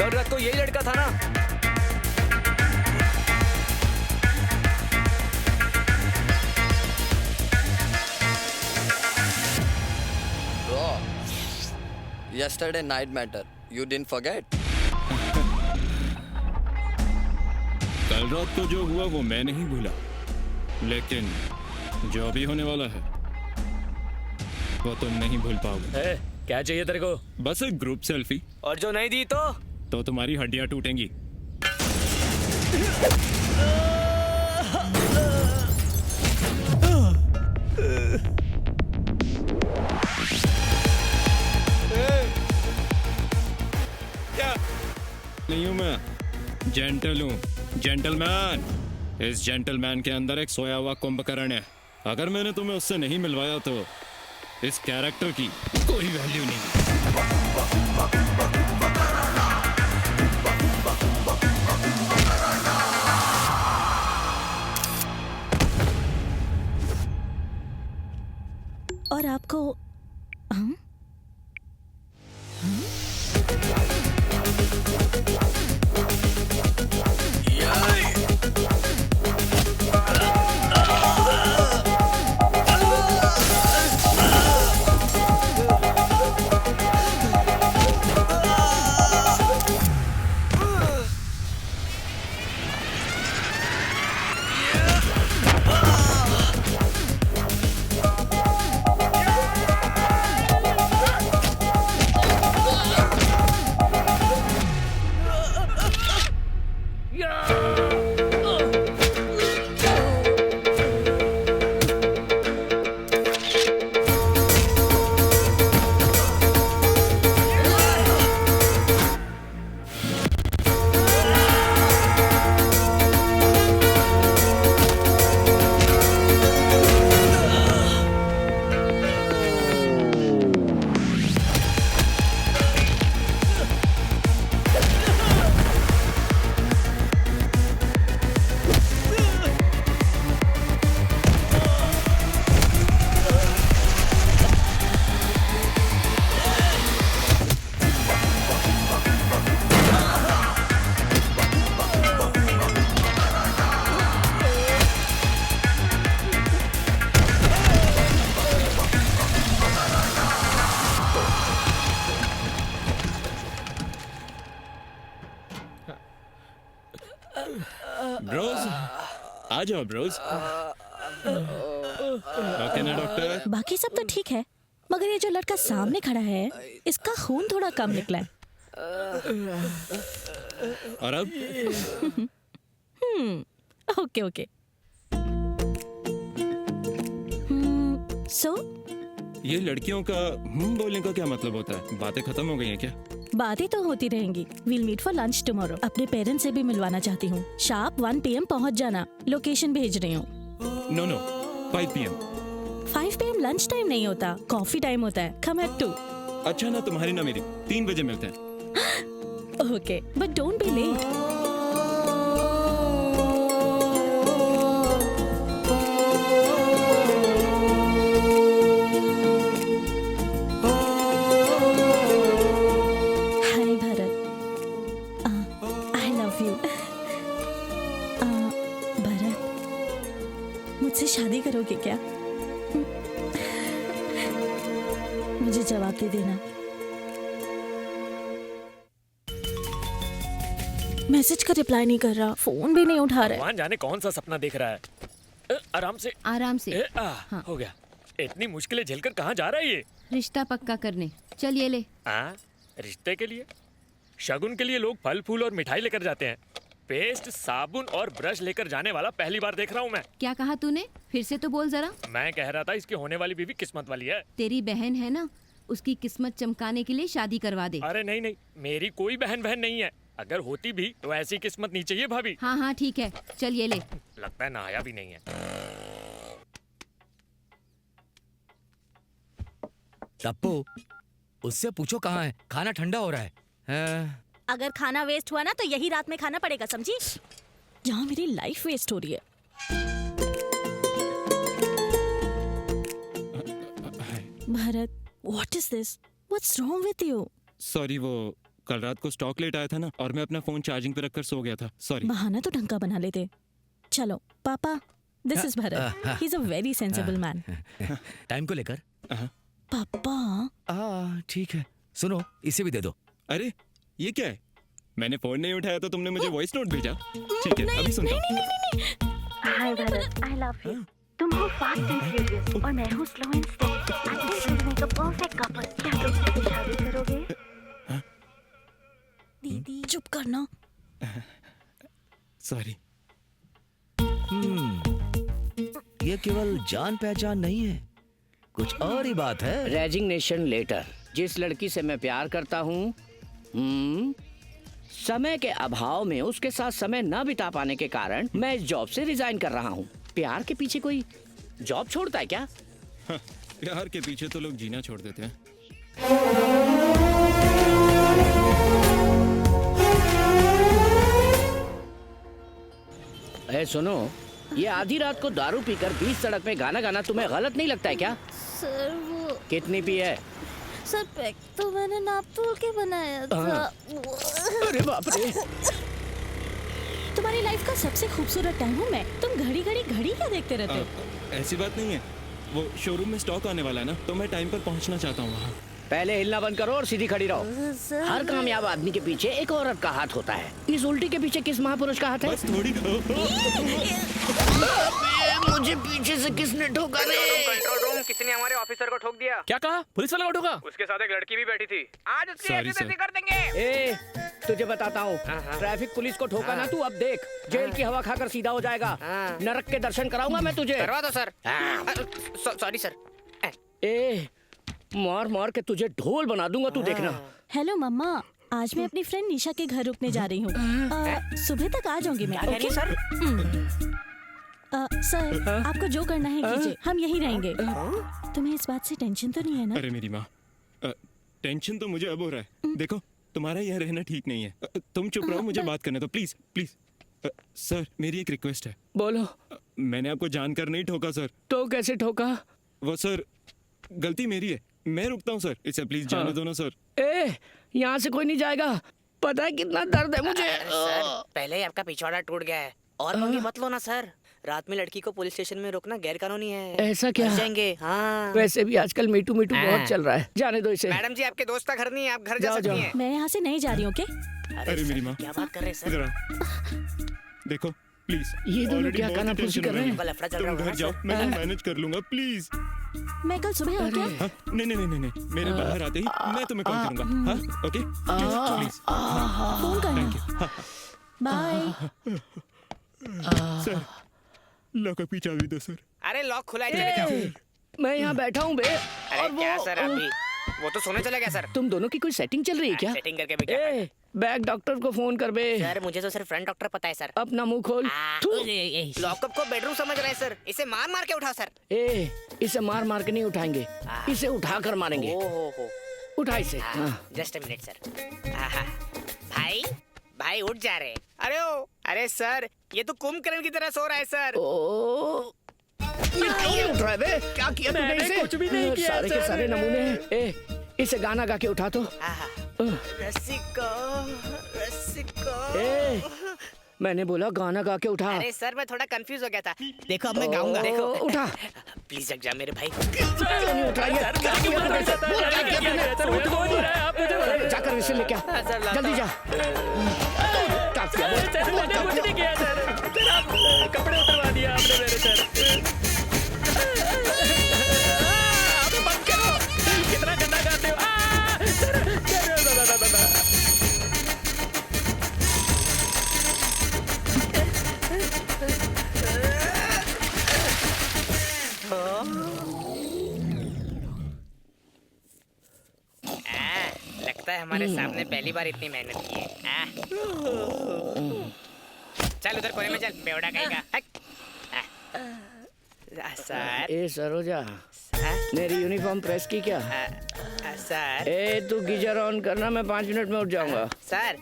कल रात को यही लड़का था ना? Bro, yesterday night matter. You didn't forget? कल रात को जो हुआ वो मैं नहीं भूला, लेकिन जो अभी होने वाला है वो तुम नहीं भूल पाओगे। क्या चाहिए तेरे को? बस एक ग्रुप सेल्फी। और जो नहीं दी तो तुम्हारी हड्डियां टूटेंगी। क्या? नहीं हूं मैं, जेंटल हूं, जेंटलमैन। इस जेंटलमैन के अंदर एक सोया हुआ कुंभकर्ण है। अगर मैंने तुम्हें उससे नहीं मिलवाया तो इस कैरेक्टर की कोई वैल्यू नहीं। और आपको हम? ब्रोज, आ जाओ ब्रोज। ओके ना डॉक्टर? बाकी सब तो ठीक है, मगर ये जो लड़का सामने खड़ा है इसका खून थोड़ा कम निकला है। और अब? Okay okay. सो ये लड़कियों का बोलने का क्या मतलब होता है? बातें खत्म हो गई हैं क्या? बातें तो होती रहेंगी। We'll meet for lunch tomorrow. अपने पेरेंट्स से भी मिलवाना चाहती हूँ। शार्प 1 PM पहुँच जाना। लोकेशन भेज रही हूँ। No 5 PM। 5 PM lunch time नहीं होता, कॉफी टाइम होता है। Come at 2। अच्छा ना तुम्हारी ना मेरी, 3 बजे मिलते हैं। Okay, but don't be late. मुझसे शादी करोगे क्या? मुझे जवाब दे देना। मैसेज का रिप्लाई नहीं कर रहा, फोन भी नहीं उठा रहा है। भगवान जाने कौन सा सपना देख रहा है। आराम से आराम से। हाँ। हो गया। इतनी मुश्किलें झेलकर कहाँ जा रहा है ये? रिश्ता पक्का करने। चल ये ले। रिश्ते के लिए? शगुन के लिए लोग फल फूल और मिठाई लेकर जाते हैं। पेस्ट, साबुन और ब्रश लेकर जाने वाला पहली बार देख रहा हूँ मैं। क्या कहा तूने? फिर से तो बोल जरा। मैं कह रहा था इसकी होने वाली बीवी किस्मत वाली है। तेरी बहन है ना, उसकी किस्मत चमकाने के लिए शादी करवा दे। अरे नहीं, मेरी कोई बहन नहीं है। अगर होती भी तो ऐसी किस्मत नहीं चाहिए भाभी। हाँ ठीक है, चल ये ले। लगता है नहाया भी नहीं है। टप्पू, उससे पूछो कहाँ है, खाना ठंडा हो रहा है। अगर खाना वेस्ट हुआ ना तो यही रात में खाना पड़ेगा, समझी? जहाँ मेरी लाइफ वेस्ट हो रही है। Bharat, what is this? What's wrong with you? Sorry, वो कल रात को स्टॉक लेट आया था ना, और मैं अपना फोन चार्जिंग पे रखकर सो गया था, सॉरी। बहाना तो ढंग का बना लेते। चलो पापा, this is Bharat, he is a very sensible man. Time को लेकर पापा ठीक है, सुनो इसे भी दे दो। अरे ये क्या है? मैंने फोन नहीं उठाया तो तुमने मुझे वॉइस नोट भेजा। ठीक है, अभी सुनता हूँ। Hi Bharat, I love you. तुम हो फास्ट एंड फ्यूरियस और मैं हूँ slow and steady. I think we make a perfect couple. क्या तुम मुझसे शादी करोगे? दीदी चुप करना। सॉरी। ये केवल जान पहचान नहीं है, कुछ और ही बात है। Resignation letter. जिस लड़की से मैं प्यार करता हूँ, समय के अभाव में उसके साथ समय न बिता पाने के कारण मैं इस जॉब से रिजाइन कर रहा हूँ। प्यार के पीछे कोई जॉब छोड़ता है क्या? प्यार के पीछे तो लोग जीना छोड़ देते हैं। सुनो, ये आधी रात को दारू पीकर बीच सड़क में गाना गाना तुम्हें गलत नहीं लगता है क्या? सर वो कितनी पी है? सर पैक तो मैंने नाप तोल के बनाया था। अरे बाप रे। तुम्हारी लाइफ का सबसे खूबसूरत टाइम हूँ मैं। तुम घड़ी घड़ी घड़ी क्या देखते रहते हो? ऐसी बात नहीं है, वो शोरूम में स्टॉक आने वाला है ना, तो मैं टाइम पर पहुंचना चाहता हूँ वहाँ। पहले हिलना बंद करो और सीधी खड़ी रहो। हर कामयाब आदमी के पीछे एक औरत का हाथ होता है। इस उल्टी के पीछे किस महापुरुष का हाथ है? बस थोड़ी मुझे पीछे से किसने ठोका रे? कंट्रोल रूम, किसी ने हमारे ऑफिसर को ठोक दिया। क्या कहा? पुलिस वाला को ठोका? उसके साथ एक लड़की भी बैठी थी। आज उसकी Sorry, ऐसी sir. कर देंगे। ए, तुझे बताता हूँ, ट्रैफिक पुलिस को ठोका ना तू, अब देख जेल की हवा खाकर सीधा हो जाएगा। नरक के दर्शन कराऊंगा मैं तुझे। करवा दो सर। Sorry sir. ए, मार मार के तुझे ढोल बना दूंगा, तू देखना। हेलो मम्मा, आज मैं अपनी फ्रेंड निशा के घर रुकने जा रही हूँ। सुबह तक आ जाऊंगी मैं। Okay sir? सर आपको जो करना है कीजिए, हम यहीं रहेंगे। तुम्हें इस बात से टेंशन तो नहीं है ना? अरे मेरी माँ, टेंशन तो मुझे अब हो रहा है। देखो तुम्हारा यह रहना ठीक नहीं है। तुम चुप रहो, मुझे बात करने दो प्लीज प्लीज। सर मेरी एक रिक्वेस्ट है। बोलो। मैंने आपको जानकर नहीं ठोका सर। तो कैसे ठोका? वो सर गलती मेरी है, मैं रुकता हूँ सर, इसे प्लीज जाने दो ना सर। ए, यहाँ से कोई नहीं जाएगा, पता है कितना दर्द है मुझे। सर पहले ही आपका पिछवाड़ा टूट गया है और पंगे मत लो ना सर। रात में लड़की को पुलिस स्टेशन में रोकना गैर कानूनी है। ऐसा क्या? फंस जाएंगे। हाँ। वैसे भी आजकल मीटू मीटू बहुत चल रहा है, जाने दो इसे। मैडम जी आपके दोस्त का घर नहीं है, आप घर जा सकती हैं। मैं यहाँ से नहीं जा रही हूँ। अरे मेरी माँ, क्या बात कर रहे हैं सर? देखो प्लीज। ये दोनों क्या कानाफूसी कर रहे हैं? तुम घर जाओ, मैं मैनेज कर लूंगा प्लीज। मैं कल सुबह आ गया। हाँ? नहीं नहीं नहीं नहीं, मेरे बाहर आते ही मैं तुम्हें कॉल करूंगा। हाँ ओके प्लीज। फोन करना। बाय। सर लॉक अप पीछा भी दो सर। अरे लॉक खुला है। मैं यहाँ बैठा हूँ बे। अरे क्या सर अभी वो तो सोने चला गया सर। तुम दोनों की कोई सेटिंग चल रही है क्या? सेटिंग करके भी क्या? बैग डॉक्टर को फोन कर बे। सर मुझे तो सिर्फ फ्रंट डॉक्टर पता है सर। अपना मुंह खोल। लॉकअप को बेडरूम समझ रहे हैं सर, इसे मार मार के उठा सर। ए, इसे मार मार के नहीं उठाएंगे, इसे उठा कर मारेंगे। उठा इसे। Just a minute sir. भाई भाई उठ जा रहे। अरे सर ये तो कुंभकर्ण की तरह सो रहा है सर। ये क्यों उठ रहा है बे? क्या किया तूने इसे? कुछ भी नहीं किया सारे के सर। सारे नमूने हैं। ए, इसे गाना गा के उठा तो। ए, मैंने बोला गाना गा के उठा। अरे सर मैं थोड़ा कंफ्यूज हो गया था। देखो अब मैं गाऊंगा। देखो उठा। प्लीज जग जा मेरे भाई। क्यों नहीं उठ रहा है? क्या किया तूने? जाकर इसे लेके आ, जल्दी जा। कपड़े उतरवा दिया आपने मेरे सर। बंद करो, कितना गंदा गाते हो। लगता है हमारे सामने पहली बार इतनी मेहनत की है। चल उधर कोने में चल, बेवड़ा कहीं का। सर ए सरोजा, मेरी यूनिफॉर्म प्रेस की क्या? सर ए तू गीजर ऑन करना, मैं 5 मिनट में उठ जाऊंगा। सर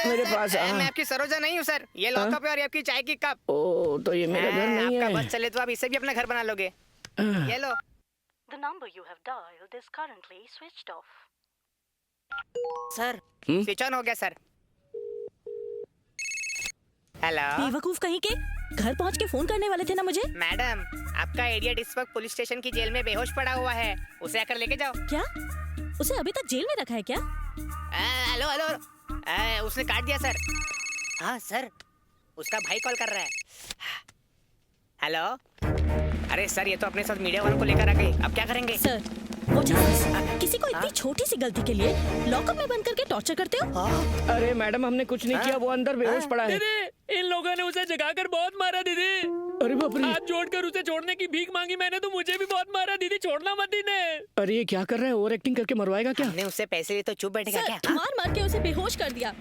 मेरे पास मैं आपकी सरोजा नहीं हूँ सर, ये लॉकअप है और ये आपकी चाय की कप। ओ तो ये मेरा घर नहीं है। आपका बस चले तो आप इसे भी अपना घर बना लोगे। ये लो। The number you have dialed is currently switched off. Sir switch on हो गया सर। हेलो बेवकूफ कहीं के, घर पहुंच के फोन करने वाले थे ना मुझे। मैडम, आपका इडियट इस वक्त पुलिस स्टेशन की जेल में बेहोश पड़ा हुआ है, उसे आकर लेके जाओ। क्या? उसे अभी तक जेल में रखा है क्या? हेलो हेलो, उसने काट दिया सर। हाँ सर, उसका भाई कॉल कर रहा है। हेलो, अरे सर ये तो अपने साथ मीडिया वालों को लेकर आ गई, अब क्या करेंगे? सर वो किसी को इतनी छोटी सी गलती के लिए लॉकअप में बंद करके टॉर्चर करते हो? अरे मैडम हमने कुछ नहीं किया, वो अंदर बेहोश पड़ा है। दीदी, इन लोगों ने उसे जगाकर बहुत मारा दीदी। अरे बाप रे। हाथ जोड़कर उसे छोड़ने की भीख मांगी मैंने, तो मुझे भी बहुत मारा दीदी, छोड़ना मत इन्हें। अरे ये क्या कर रहा है, ओवर एक्टिंग करके मरवाएगा क्या? हमने उससे पैसे लिए तो चुप बैठेगा क्या? मार मार के उसे बेहोश कर दिया।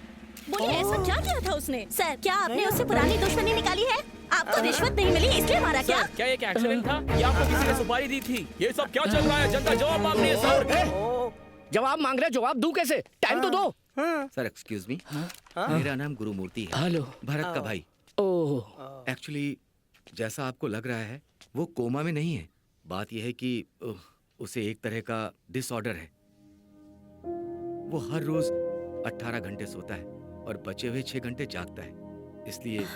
बोलिए ऐसा क्या किया था उसने? सर क्या आपने उससे पुरानी दुश्मनी निकाली है? आपको रिश्वत नहीं मिली इसलिए मारा क्या? क्या ये एक्सीडेंट था या आपको किसी ने सुपारी दी थी? ये सब क्या चल रहा है? जनता जवाब मांग रही है सर। जवाब मांग रहे, जवाब दूं कैसे? टाइम तो दो। सर एक्सक्यूज मी, मेरा नाम गुरुमूर्ति है। हेलो। भरत का भाई। ओह। एक्चुअली जैसा आपको लग रहा है वो कोमा में नहीं है। बात यह है कि उसे एक तरह का डिसऑर्डर है। वो हर रोज 18 घंटे सोता है और बचे हुए 6 घंटे जागता है, इसलिए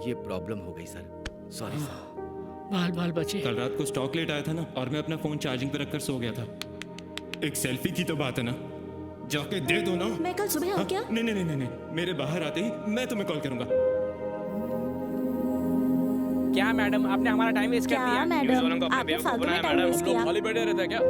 ये प्रॉब्लम हो गई सर। Sorry sir. बाल बाल बचे। कल रात को स्टॉक लेट आया था ना, और मैं अपना फोन चार्जिंग पे रखकर सो गया था। एक सेल्फी की तो बात है ना, जाके दे दो ना। मैं कल सुबह आऊं क्या? नहीं नहीं नहीं नहीं, मेरे बाहर आते ही मैं तुम्हें कॉल करूंगा। क्या मैडम, आपने हमारा टाइम वेस्ट कर दिया। मैडम आपने फालतू में टाइम वेस्ट किया। खाली बैठे रहते हैं क्या?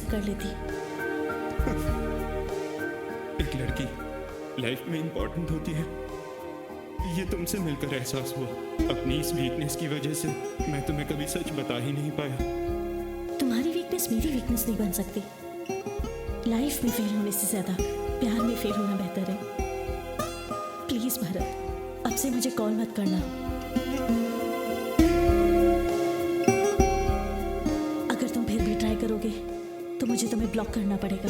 कर लेती। एक लड़की लाइफ में इंपॉर्टेंट होती है, ये तुमसे मिलकर एहसास हुआ। अपनी इस वीकनेस की वजह से मैं तुम्हें कभी सच बता ही नहीं पाया। तुम्हारी वीकनेस मेरी वीकनेस नहीं बन सकती। लाइफ में फेल होने से ज्यादा प्यार में फेल होना बेहतर है। प्लीज भरत, अब से मुझे कॉल मत करना। अगर तुम फिर भी ट्राई करोगे तो मुझे तुम्हें ब्लॉक करना पड़ेगा।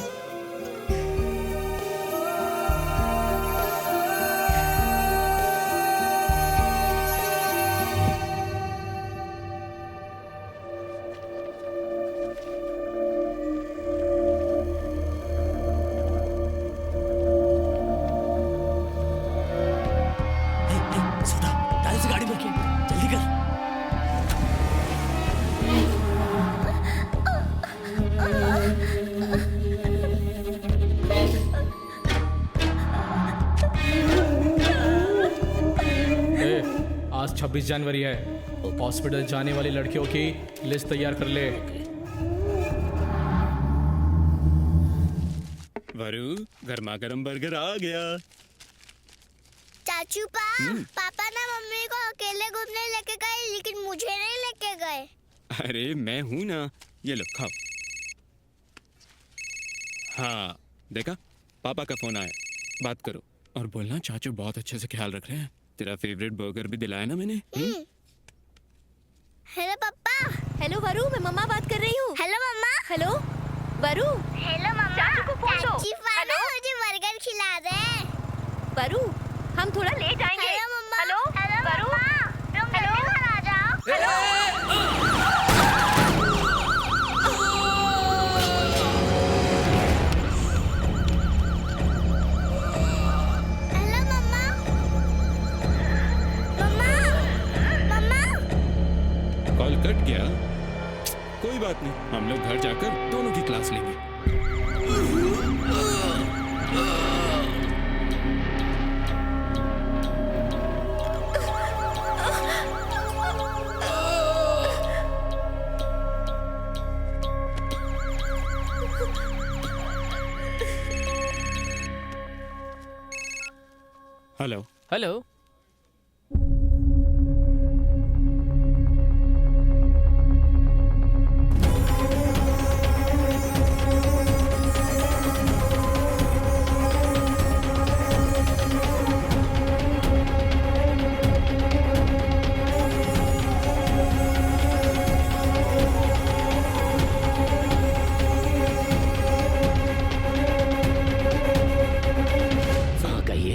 आज 26 जनवरी है, हॉस्पिटल जाने वाली लड़कियों की लिस्ट तैयार कर ले। वरु, गर्मा गर्म बर्गर आ गया। चाचू पापा ना मम्मी को अकेले घूमने लेके गए, लेकिन मुझे नहीं लेके गए। अरे मैं हूं ना, ये लो खाओ। हाँ देखा, पापा का फोन आया, बात करो और बोलना चाचू बहुत अच्छे से ख्याल रख रहे हैं। तेरा फेवरेट बर्गर भी दिलाया ना मैंने। हेलो पापा। हेलो वरु, मैं मम्मा बात कर रही हूँ। हेलो मम्मा। हेलो वरु। हेलो मम्मा। चाचू को फोन दो। हेलो, मुझे बर्गर खिला दे। वरु, हम थोड़ा लेट आएंगे। हेलो मम्मा। हेलो वरु, तुम मेरे घर आ जाओ। हेलो मम्मा। मम्मा। कॉल कट गया, कोई बात नहीं, हम लोग घर जाकर दोनों की क्लास लेंगे। Hello hello.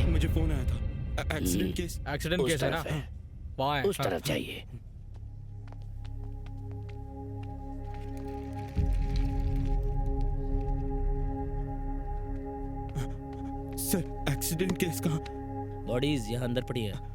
मुझे फोन आया था, एक्सीडेंट केस। एक्सीडेंट केस है ना? वहाँ है। उस तरफ जाइए। सर एक्सीडेंट केस कहाँ? बॉडीज यहाँ अंदर पड़ी है।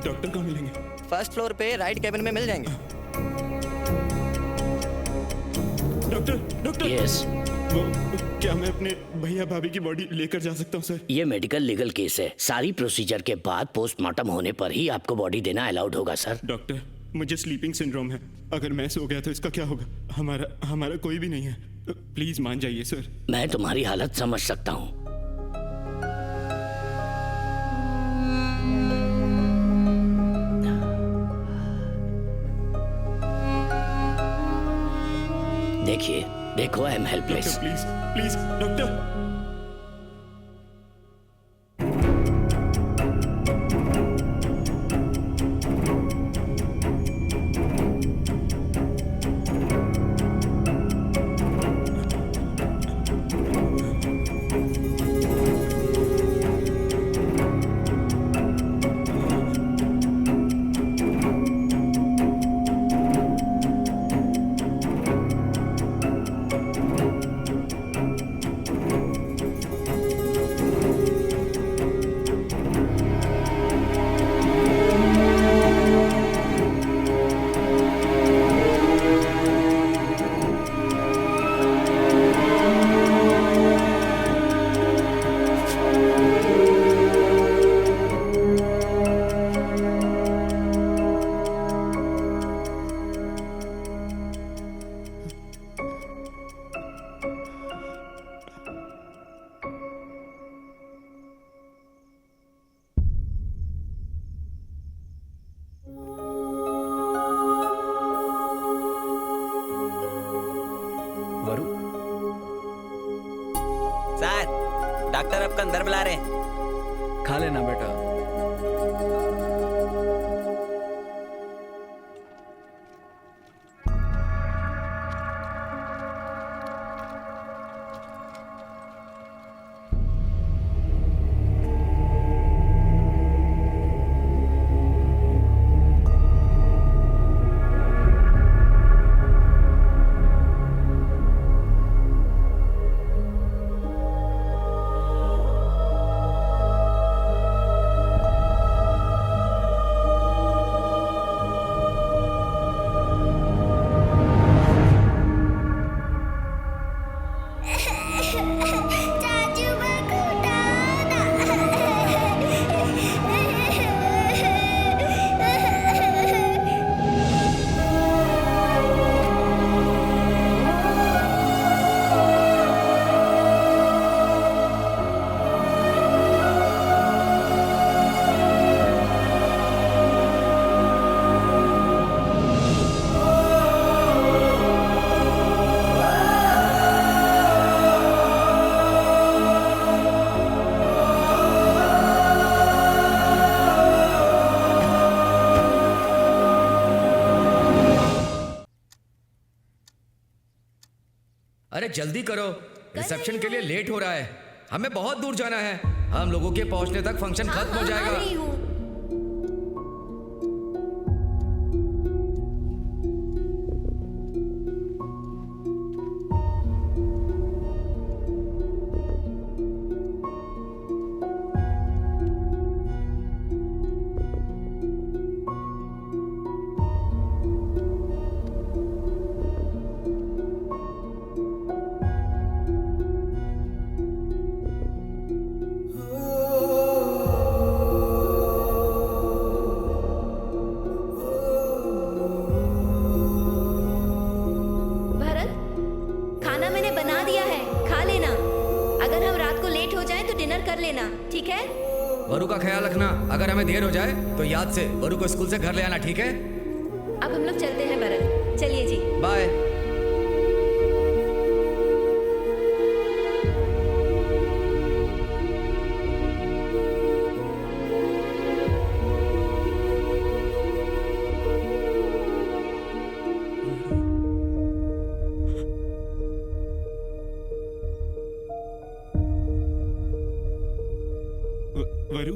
डॉक्टर कहाँ मिलेंगे? फर्स्ट फ्लोर पे राइट कैबिन में मिल जाएंगे। Doctor yes. वो क्या मैं अपने भैया भाभी की बॉडी लेकर जा सकता हूँ सर? ये मेडिकल लीगल केस है। सारी प्रोसीजर के बाद पोस्टमार्टम होने पर ही आपको बॉडी देना अलाउड होगा सर। डॉक्टर मुझे स्लीपिंग सिंड्रोम है, अगर मैं सो गया तो इसका क्या होगा? हमारा कोई भी नहीं है, प्लीज मान जाइए सर। मैं तुम्हारी हालत समझ सकता हूँ। देखिए, देखो I am helpless. Please please doctor. Sir doctor आपका अंदर बुला रहे हैं। खा लेना बेटा। चाचू को उठाओ अरे जल्दी करो, रिसेप्शन के लिए लेट हो रहा है। हमें बहुत दूर जाना है। हम लोगों के पहुंचने तक फंक्शन खत्म हो जाएगा। वरु का ख्याल रखना। अगर हमें देर हो जाए तो याद से वरु को स्कूल से घर ले आना, ठीक है? अब हम लोग चलते हैं भरत, चलिए जी। बाय। वरु,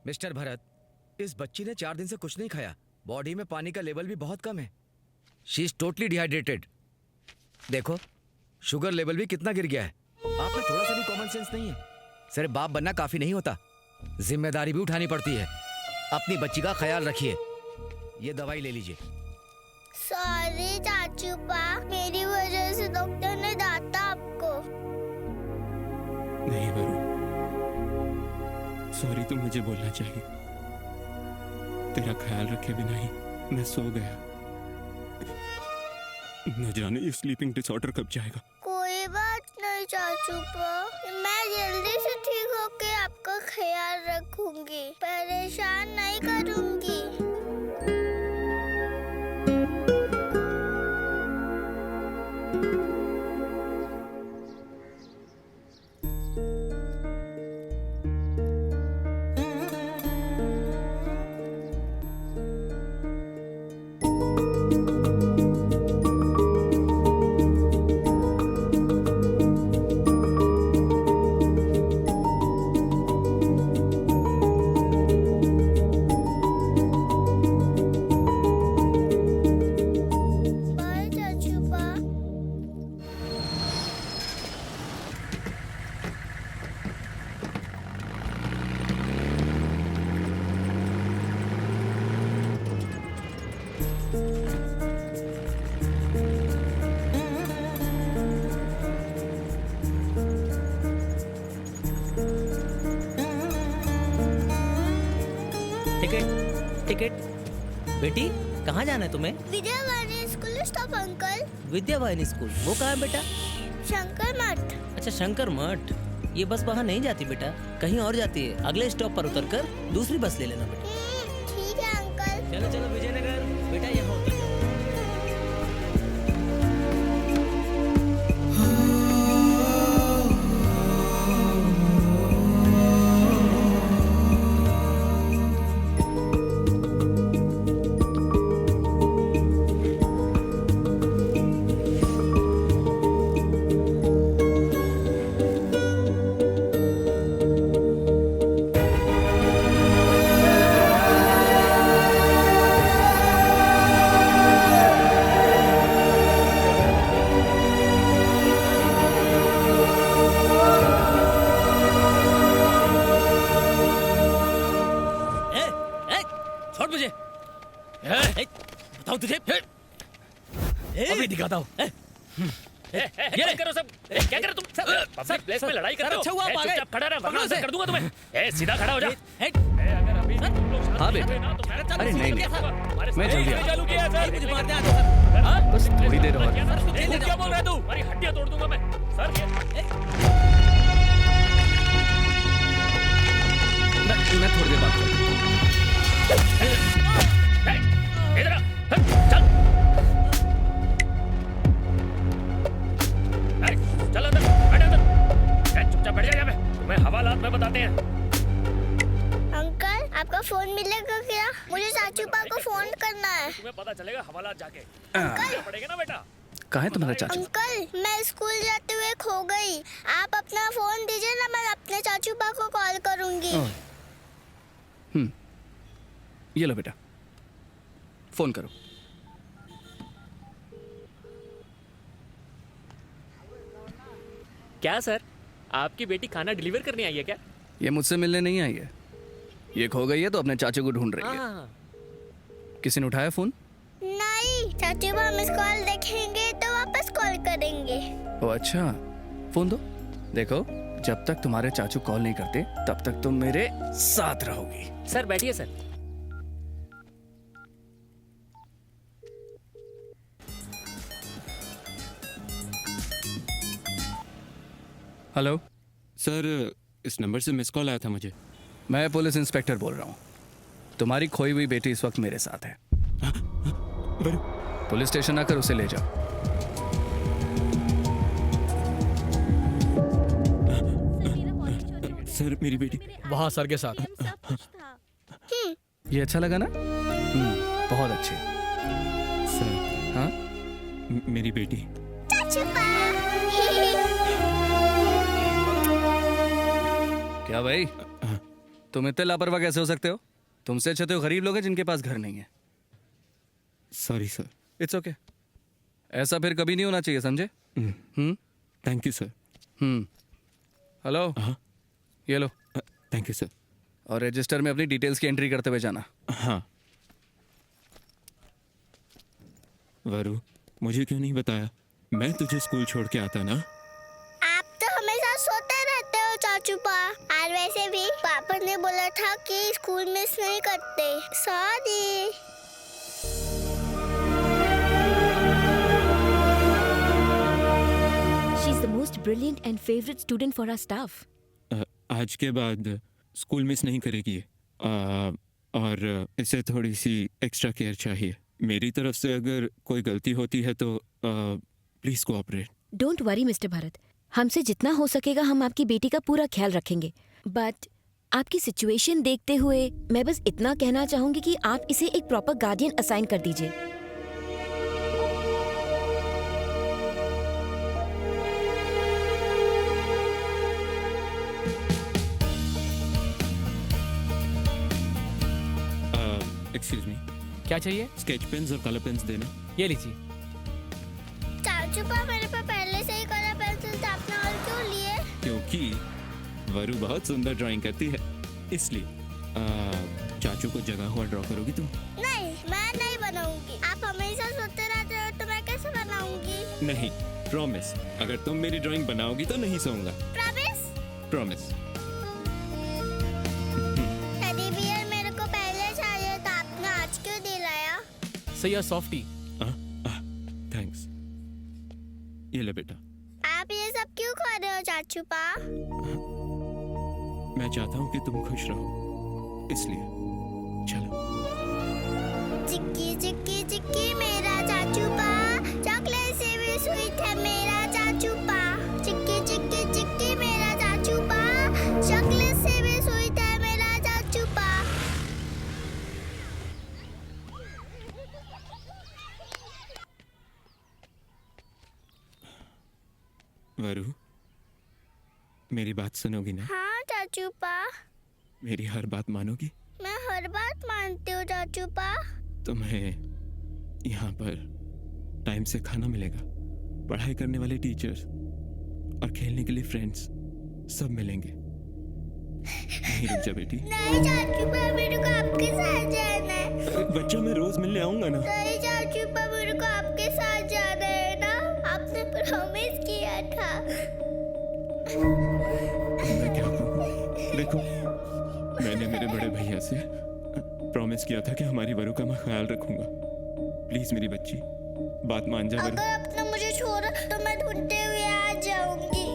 मिस्टर भरत, इस बच्ची ने 4 दिन से कुछ नहीं खाया। बॉडी में पानी का लेवल भी बहुत कम है। She is totally dehydrated. देखो, शुगर लेवल भी कितना गिर गया है। आप में थोड़ा सा भी कॉमन सेंस नहीं है। सिर्फ बाप बनना काफी नहीं होता, जिम्मेदारी भी उठानी पड़ती है। अपनी बच्ची का ख्याल रखिए। ये दवाई ले लीजिए। सॉरी चाचू पा, मेरी वजह से डॉक्टर ने डांटा आपको। नहीं वरु, सॉरी तो मुझे बोलना चाहिए। तेरा ख्याल रखे बिना ही मैं सो गया। न जाने ये स्लीपिंग डिसऑर्डर कब जाएगा। कोई बात नहीं चाचू पा, मैं जल्दी से ठीक होके आपका ख्याल रखूंगी, परेशान नहीं करूंगी। टिकट। बेटी, कहाँ जाना है तुम्हें? Vidyavahini school stop uncle. Vidyavahini school, वो कहाँ है बेटा? शंकर मठ। अच्छा, शंकर मठ। ये बस वहाँ नहीं जाती बेटा, कहीं और जाती है। अगले स्टॉप पर उतरकर दूसरी बस ले लेना बेटा। ठीक है अंकल। चलो चलो विजयनगर बेटा, यहाँ उतर जाओ। बताऊं तुझे? अभी दिखाता हूँ। ये करो सब। क्या कर रहे तुम? पब्लिक प्लेस में लड़ाई कर रहे हो? अच्छा हुआ आप आ गए। चुपचाप खड़ा रह, वरना पकड़ो ऐसे से। कर दूंगा तुम्हें। सीधा खड़ा हो जा। हाँ बेटे। अरे नहीं नहीं, मैं जल्दी आ चालू किया सर। मुझे मारने आ जाओ सर। बस थोड़ी देर और। क्या बोल रहा है तू? हमारी हड्डियां तोड़ दूंगा मैं। सर मैं थोड़ी देर बात करूँ। इधर आ, चल। चल अंदर, बैठ अंदर। चुपचाप बैठ जा। तुम्हें हवालात में बताते हैं। अंकल आपका फोन मिलेगा क्या? मुझे चाचू पा को फोन करना है। तुम्हें पता चलेगा हवालात जाके। अंकल पड़ेगा ना बेटा। कहाँ है तुम्हारा चाचू? अंकल मैं स्कूल जाते हुए खो गई। आप अपना फोन दीजिए ना, मैं अपने चाचू पा को कॉल करूंगी। ये लो बेटा, फोन करो। क्या सर, आपकी बेटी खाना डिलीवर करने आई है क्या? ये मुझसे मिलने नहीं आई है, ये खो गई है तो अपने चाचू को ढूंढ रही है। किसी ने उठाया फोन? नहीं, चाचू पा मिस कॉल देखेंगे तो वापस कॉल करेंगे। ओ अच्छा, फोन दो। देखो, जब तक तुम्हारे चाचू कॉल नहीं करते तब तक तुम मेरे साथ रहोगी। सर बैठिए सर। हेलो सर, इस नंबर से मिस कॉल आया था मुझे। मैं पुलिस इंस्पेक्टर बोल रहा हूँ। तुम्हारी खोई हुई बेटी इस वक्त मेरे साथ है। पुलिस स्टेशन आकर उसे ले जाओ। सर मेरी बेटी वहाँ सर के साथ। ये अच्छा लगा ना? बहुत अच्छे। सर। हाँ? मेरी बेटी। चाचू पा। क्या भाई, तुम इतने लापरवाह कैसे हो सकते हो? तुमसे अच्छे तो गरीब लोग हैं जिनके पास घर नहीं है। Sorry sir. It's okay. ऐसा फिर कभी नहीं होना चाहिए, समझे? Thank you sir. हेलो, ये लो। Thank you sir. और रजिस्टर में अपनी डिटेल्स की एंट्री करते हुए जाना। हाँ। वरु, मुझे क्यों नहीं बताया? मैं तुझे स्कूल छोड़ के आता ना। आप तो हमेशा सोते रहते हो चाचू पा। और वैसे भी पापा ने बोला था कि स्कूल मिस नहीं करते। Sorry. She is the most brilliant and favorite student for our staff. आज के बाद स्कूल मिस नहीं करेगी ये। और इसे थोड़ी सी एक्स्ट्रा केयर चाहिए। मेरी तरफ से अगर कोई गलती होती है तो please cooperate. Don't worry mister Bharat, हमसे जितना हो सकेगा हम आपकी बेटी का पूरा ख्याल रखेंगे। बट आपकी सिचुएशन देखते हुए मैं बस इतना कहना चाहूंगी कि आप इसे एक प्रॉपर गार्डियन असाइन कर दीजिए। एक्सक्यूज मी, क्या चाहिए? स्केच पेन्स और कलर पेन्स देना। ये लीजिए। चाचू पा मेरे पे पहले से ही कलर पेंसिल था, आपने और क्यों लिए? क्योंकि वरु बहुत सुंदर ड्राइंग करती है, इसलिए। चाचू को जगा हुआ ड्रॉ करोगी तुम? नहीं, मैं नहीं बनाऊंगी। आप हमेशा सोते रहते हो तो मैं कैसे बनाऊंगी? नहीं, प्रॉमिस। अगर तुम मेरी ड्राइंग बनाओगी तो नहीं सोऊंगा। प्रॉमिस? प्रॉमिस। टेडी बियर मेरे को पहले चाहिए था, आपने आज क्यों दिलाया? सही है सॉफ्टी। थैंक्स। ये ले बेटा। आप ये सब क्यों खा रहे हो चाचू पा? मैं चाहता हूँ कि तुम खुश रहो, इसलिए। चलो। चिक्की चिक्की चिक्की मेरा चाचू पा, चॉकलेट से भी स्वीट है मेरा चाचू पा। चिक्की चिक्की चिक्की मेरा चाचू पा, चॉकलेट से भी स्वीट है मेरा चाचू पा। वरु, मेरी बात सुनोगी ना? हाँ चाचू पा। मेरी हर बात मानोगी? मैं हर बात मानती हूँ चाचू पा। तुम्हें यहाँ पर टाइम से खाना मिलेगा, पढ़ाई करने वाले टीचर्स और खेलने के लिए फ्रेंड्स सब मिलेंगे। नहीं रुक जा बेटी। नहीं चाचू पा, मेरे को आपके साथ जाना है। बच्चा, मैं रोज मिलने आऊंगा ना। नहीं चाचू चाचूपा मेरे को आपके साथ जाना है ना, आपने प्रॉमिस किया था। मैं क्या करूं? देखो, मैंने मेरे बड़े भैया से प्रॉमिस किया था कि हमारी वरु का मैं ख्याल रखूंगा। प्लीज मेरी बच्ची, बात मान जा वरु। अगर आपने मुझे छोड़ा तो मैं ढूंढते हुए आ जाऊंगी।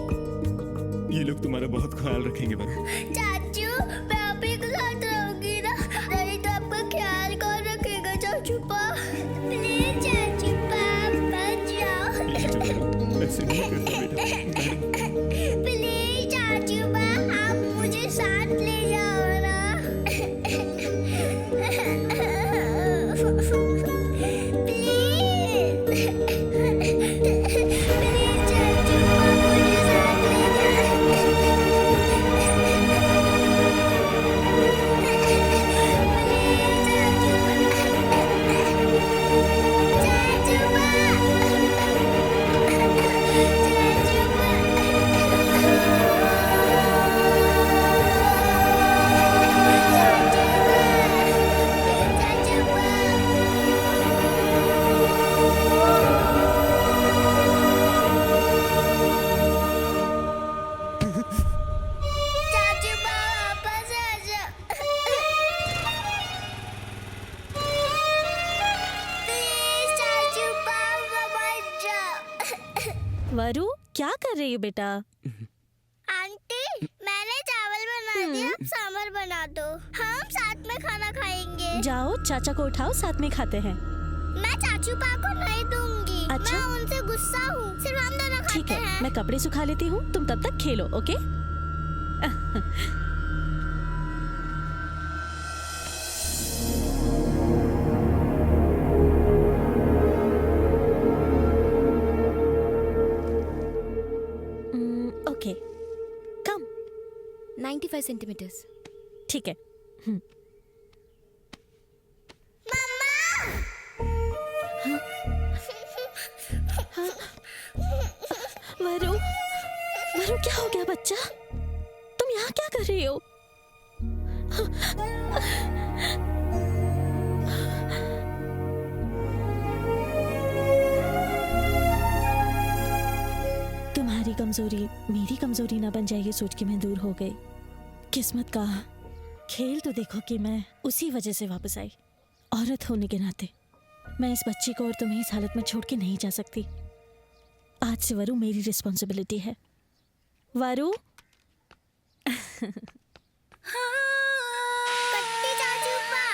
ये लोग तुम्हारा बहुत ख्याल रखेंगे वरु। चाचू, मैं आप ही के साथ रहूंगी ना, नहीं तो आपका ख्याल कौन रखेगा चाचूपा? प्लीज चाचूपा, मत जाओ। ऐसे नहीं करता बेटा। प्लीज चाचूपा, आप मुझे साथ ले जाओ ना। वरु, क्या कर रही हो बेटा? आंटी, मैंने चावल बना दिया, सांभर बना दो, हम साथ में खाना खाएंगे। जाओ, चाचा को उठाओ, साथ में खाते हैं। मैं चाचूपा को नहीं दूंगी। अच्छा? मैं उनसे गुस्सा हूँ, सिर्फ हम दोनों ठीक खाते है, हैं। मैं कपड़े सुखा लेती हूँ, तुम तब तक खेलो, ओके? ओके, कम 95 सेंटीमीटर्स। ठीक है। वरु, वरु क्या हो गया बच्चा? तुम यहाँ क्या कर रही हो? तुम्हारी कमजोरी मेरी कमजोरी ना बन जाए, ये सोच के मैं दूर हो गई। किस्मत का खेल तो देखो कि मैं उसी वजह से वापस आई। औरत होने के नाते मैं इस बच्ची को और तुम्हें इस हालत में छोड़ के नहीं जा सकती। आज से वरु मेरी रिस्पॉन्सिबिलिटी है। वरु कट्टी चाचूपा।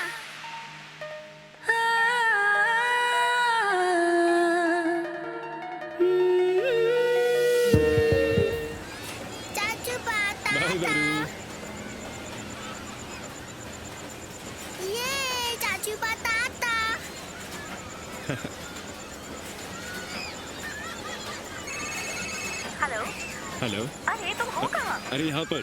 चाचूपा, ताता। ये चाचूपा, ताता। हेलो। हेलो। अरे तुम हो कहाँ? अरे यहाँ पर।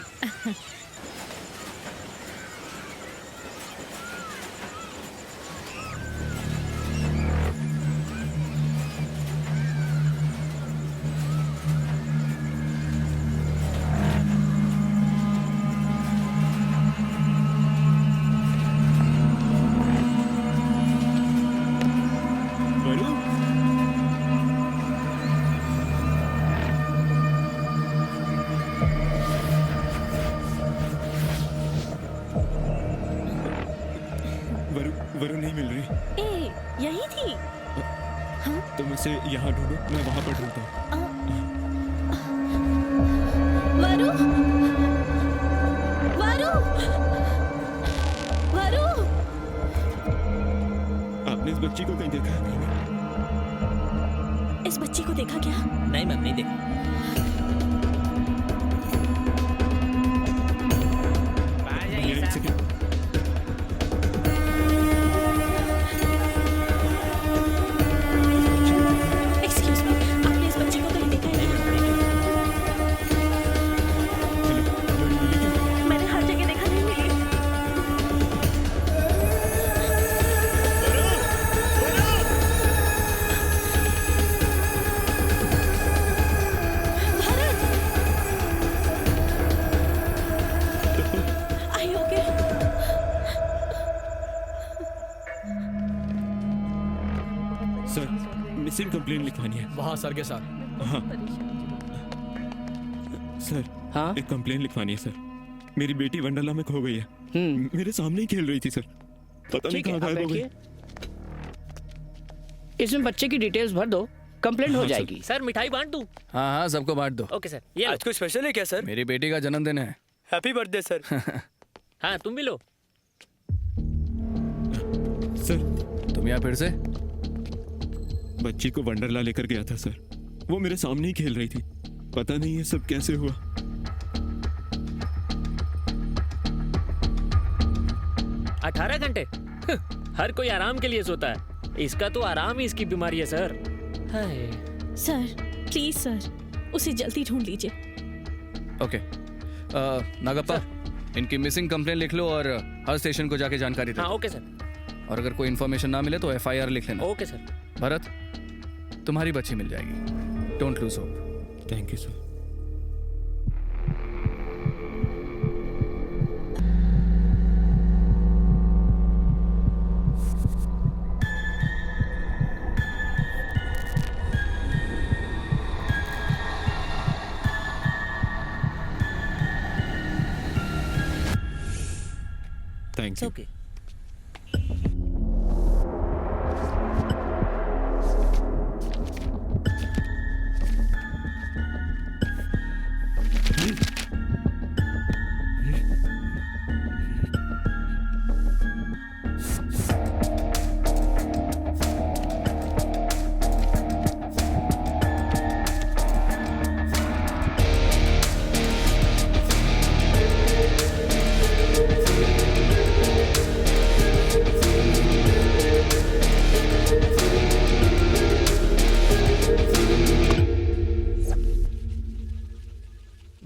वरु नहीं मिल रही। ए, यही थी। तुम उसे यहाँ ढूंढो, मैं वहाँ पर ढूंढता हूँ। वरु, वरु, वरु। आपने इस बच्ची को कहीं देखा? इस बच्ची को देखा क्या? नहीं मैम, नहीं देखा। एक सेकंड। एक्सक्यूज मी, आपने इस बच्ची को कहीं देखा है? मैंने हर जगह देखा, नहीं मिली। मिसिंग कंप्लेंट लिखवानी है। वहाँ सर के साथ। हाँ सर। हाँ एक कंप्लेंट लिखवानी है सर। मेरी बेटी वंडरला में खो गई है। मेरे सामने ही खेल रही थी सर, पता नहीं कहाँ गायब हो गई। इसमें बच्चे की डिटेल्स भर दो, कंप्लेंट हो जाएगी। सर मिठाई बांट दूं? हाँ हाँ सबको बांट दो। Okay sir. ये आज कोई स्पेशल है क्या सर? मेरी बेटी का जन्मदिन है। Happy birthday sir. हाँ तुम भी लो। सर तुम यहाँ फिर से? बच्ची को वंडरला लेकर गया था सर, वो मेरे सामने ही खेल रही थी, पता नहीं ये सब कैसे हुआ। 18 घंटे? हर कोई आराम के लिए सोता है, इसका तो आराम ही इसकी बीमारी है sir. Hi. Sir please sir, उसे जल्दी ढूंढ लीजिए। ओके नागप्पा, इनकी मिसिंग कंप्लेंट लिख लो और हर स्टेशन को जाके जानकारी दो। हाँ ओके सर। और अगर कोई इन्फॉर्मेशन ना मिले तो FIR लिख लेना। Okay sir. भरत, तुम्हारी बच्ची मिल जाएगी, don't lose hope. Thank you sir. Thank you. Okay.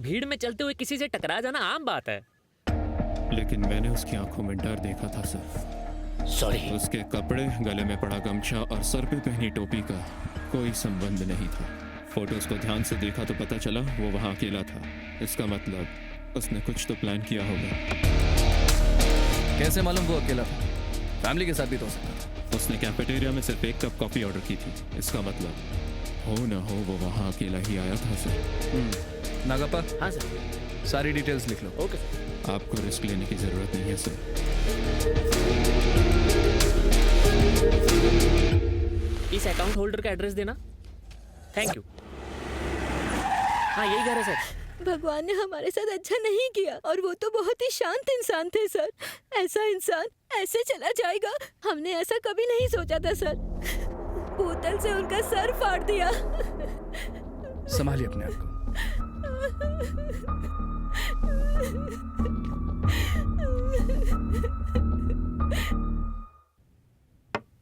भीड़ में चलते हुए किसी से टकरा जाना आम बात है। लेकिन मैंने उसकी आंखों में डर देखा था सर। सॉरी। उसके कपड़े, गले में पड़ा गमछा और सर पे पहनी टोपी का कोई संबंध नहीं था। फोटोज को ध्यान से देखा तो पता चला वो वहाँ अकेला था। इसका मतलब उसने कुछ तो प्लान किया होगा। कैसे मालूम वो अकेला था? फैमिली के साथ भी तो हो सकता था। उसने कैफेटेरिया में सिर्फ एक कप कॉफी ऑर्डर की थी। इसका मतलब हो ना हो वो वहाँ अकेला ही आया था सर। नागप्पा। हाँ सर। सारी डिटेल्स लिख लो। Okay sir. आपको रिस्क लेने की जरूरत नहीं है सर। इस अकाउंट होल्डर का एड्रेस देना। Thank you. हाँ यही घर है सर। भगवान ने हमारे साथ अच्छा नहीं किया, और वो तो बहुत ही शांत इंसान थे सर। ऐसा इंसान ऐसे चला जाएगा, हमने ऐसा कभी नहीं सोचा था सर। बोतल से उनका सर फाड़ दिया। संभालिए अपने आप को।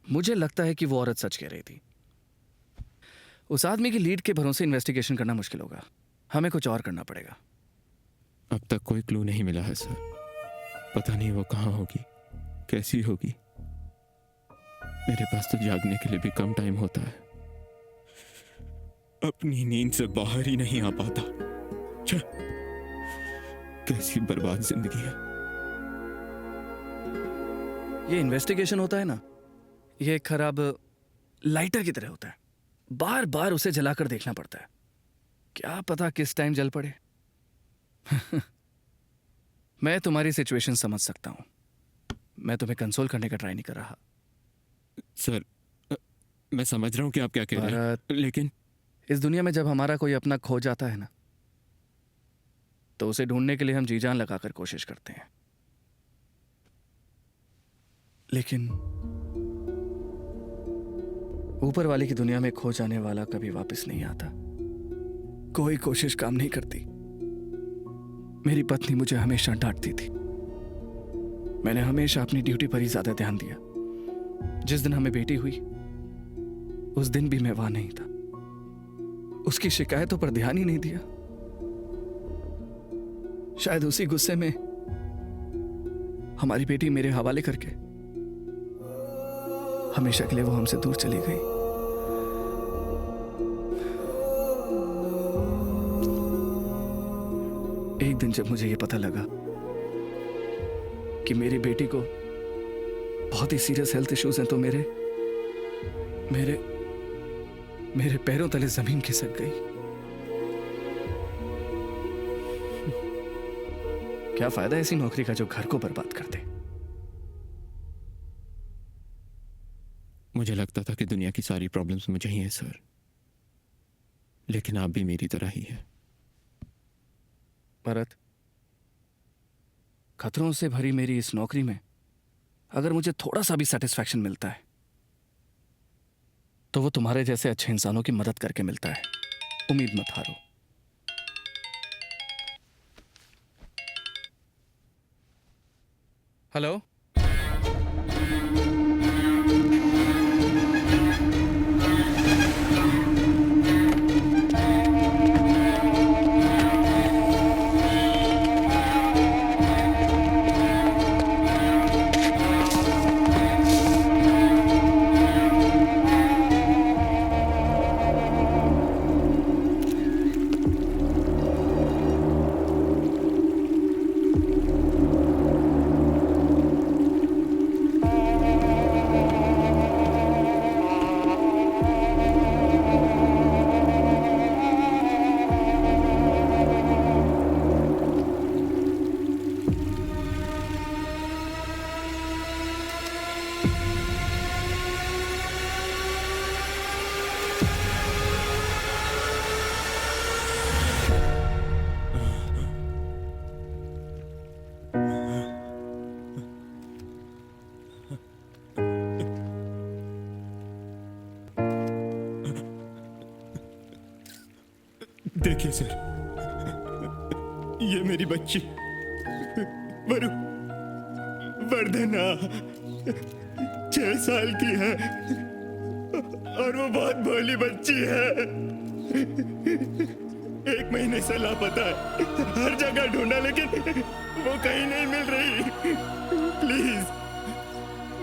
मुझे लगता है कि वो औरत सच कह रही थी। उस आदमी की लीड के भरोसे इन्वेस्टिगेशन करना मुश्किल होगा, हमें कुछ और करना पड़ेगा। अब तक कोई क्लू नहीं मिला है सर। पता नहीं वो कहाँ होगी, कैसी होगी। मेरे पास तो जागने के लिए भी कम टाइम होता है, अपनी नींद से बाहर ही नहीं आ पाता। छे, कैसी बर्बाद जिंदगी है। ये इन्वेस्टिगेशन होता है ना, ये एक खराब लाइटर की तरह होता है। बार बार उसे जलाकर देखना पड़ता है, क्या पता किस टाइम जल पड़े। मैं तुम्हारी सिचुएशन समझ सकता हूं, मैं तुम्हें कंसोल करने का ट्राई नहीं कर रहा। सर मैं समझ रहा हूं कि आप क्या कह रहे हैं, लेकिन इस दुनिया में जब हमारा कोई अपना खो जाता है ना, तो उसे ढूंढने के लिए हम जी जान लगाकर कोशिश करते हैं। लेकिन ऊपर वाले की दुनिया में खो जाने वाला कभी वापस नहीं आता। कोई कोशिश काम नहीं करती। मेरी पत्नी मुझे हमेशा डांटती थी। मैंने हमेशा अपनी ड्यूटी पर ही ज्यादा ध्यान दिया। जिस दिन हमें बेटी हुई उस दिन भी मैं वहां नहीं था, उसकी शिकायतों पर ध्यान ही नहीं दिया। शायद उसी गुस्से में हमारी बेटी मेरे हवाले करके हमेशा के लिए वो हमसे दूर चली गई। एक दिन जब मुझे ये पता लगा कि मेरी बेटी को बहुत ही सीरियस हेल्थ इश्यूज हैं, तो मेरे पैरों तले जमीन खिसक गई। क्या फायदा ऐसी नौकरी का जो घर को बर्बाद कर दे। मुझे लगता था कि दुनिया की सारी प्रॉब्लम्स मुझे ही हैं सर, लेकिन आप भी मेरी तरह ही हैं। भरत, खतरों से भरी मेरी इस नौकरी में अगर मुझे थोड़ा सा भी सेटिस्फैक्शन मिलता है तो वो तुम्हारे जैसे अच्छे इंसानों की मदद करके मिलता है। उम्मीद मत हारो। हेलो, देखिए सर, ये मेरी बच्ची वर्धना 6 साल की है और वो बहुत भोली बच्ची है। 1 महीने से लापता है, हर जगह ढूंढा लेकिन वो कहीं नहीं मिल रही। प्लीज,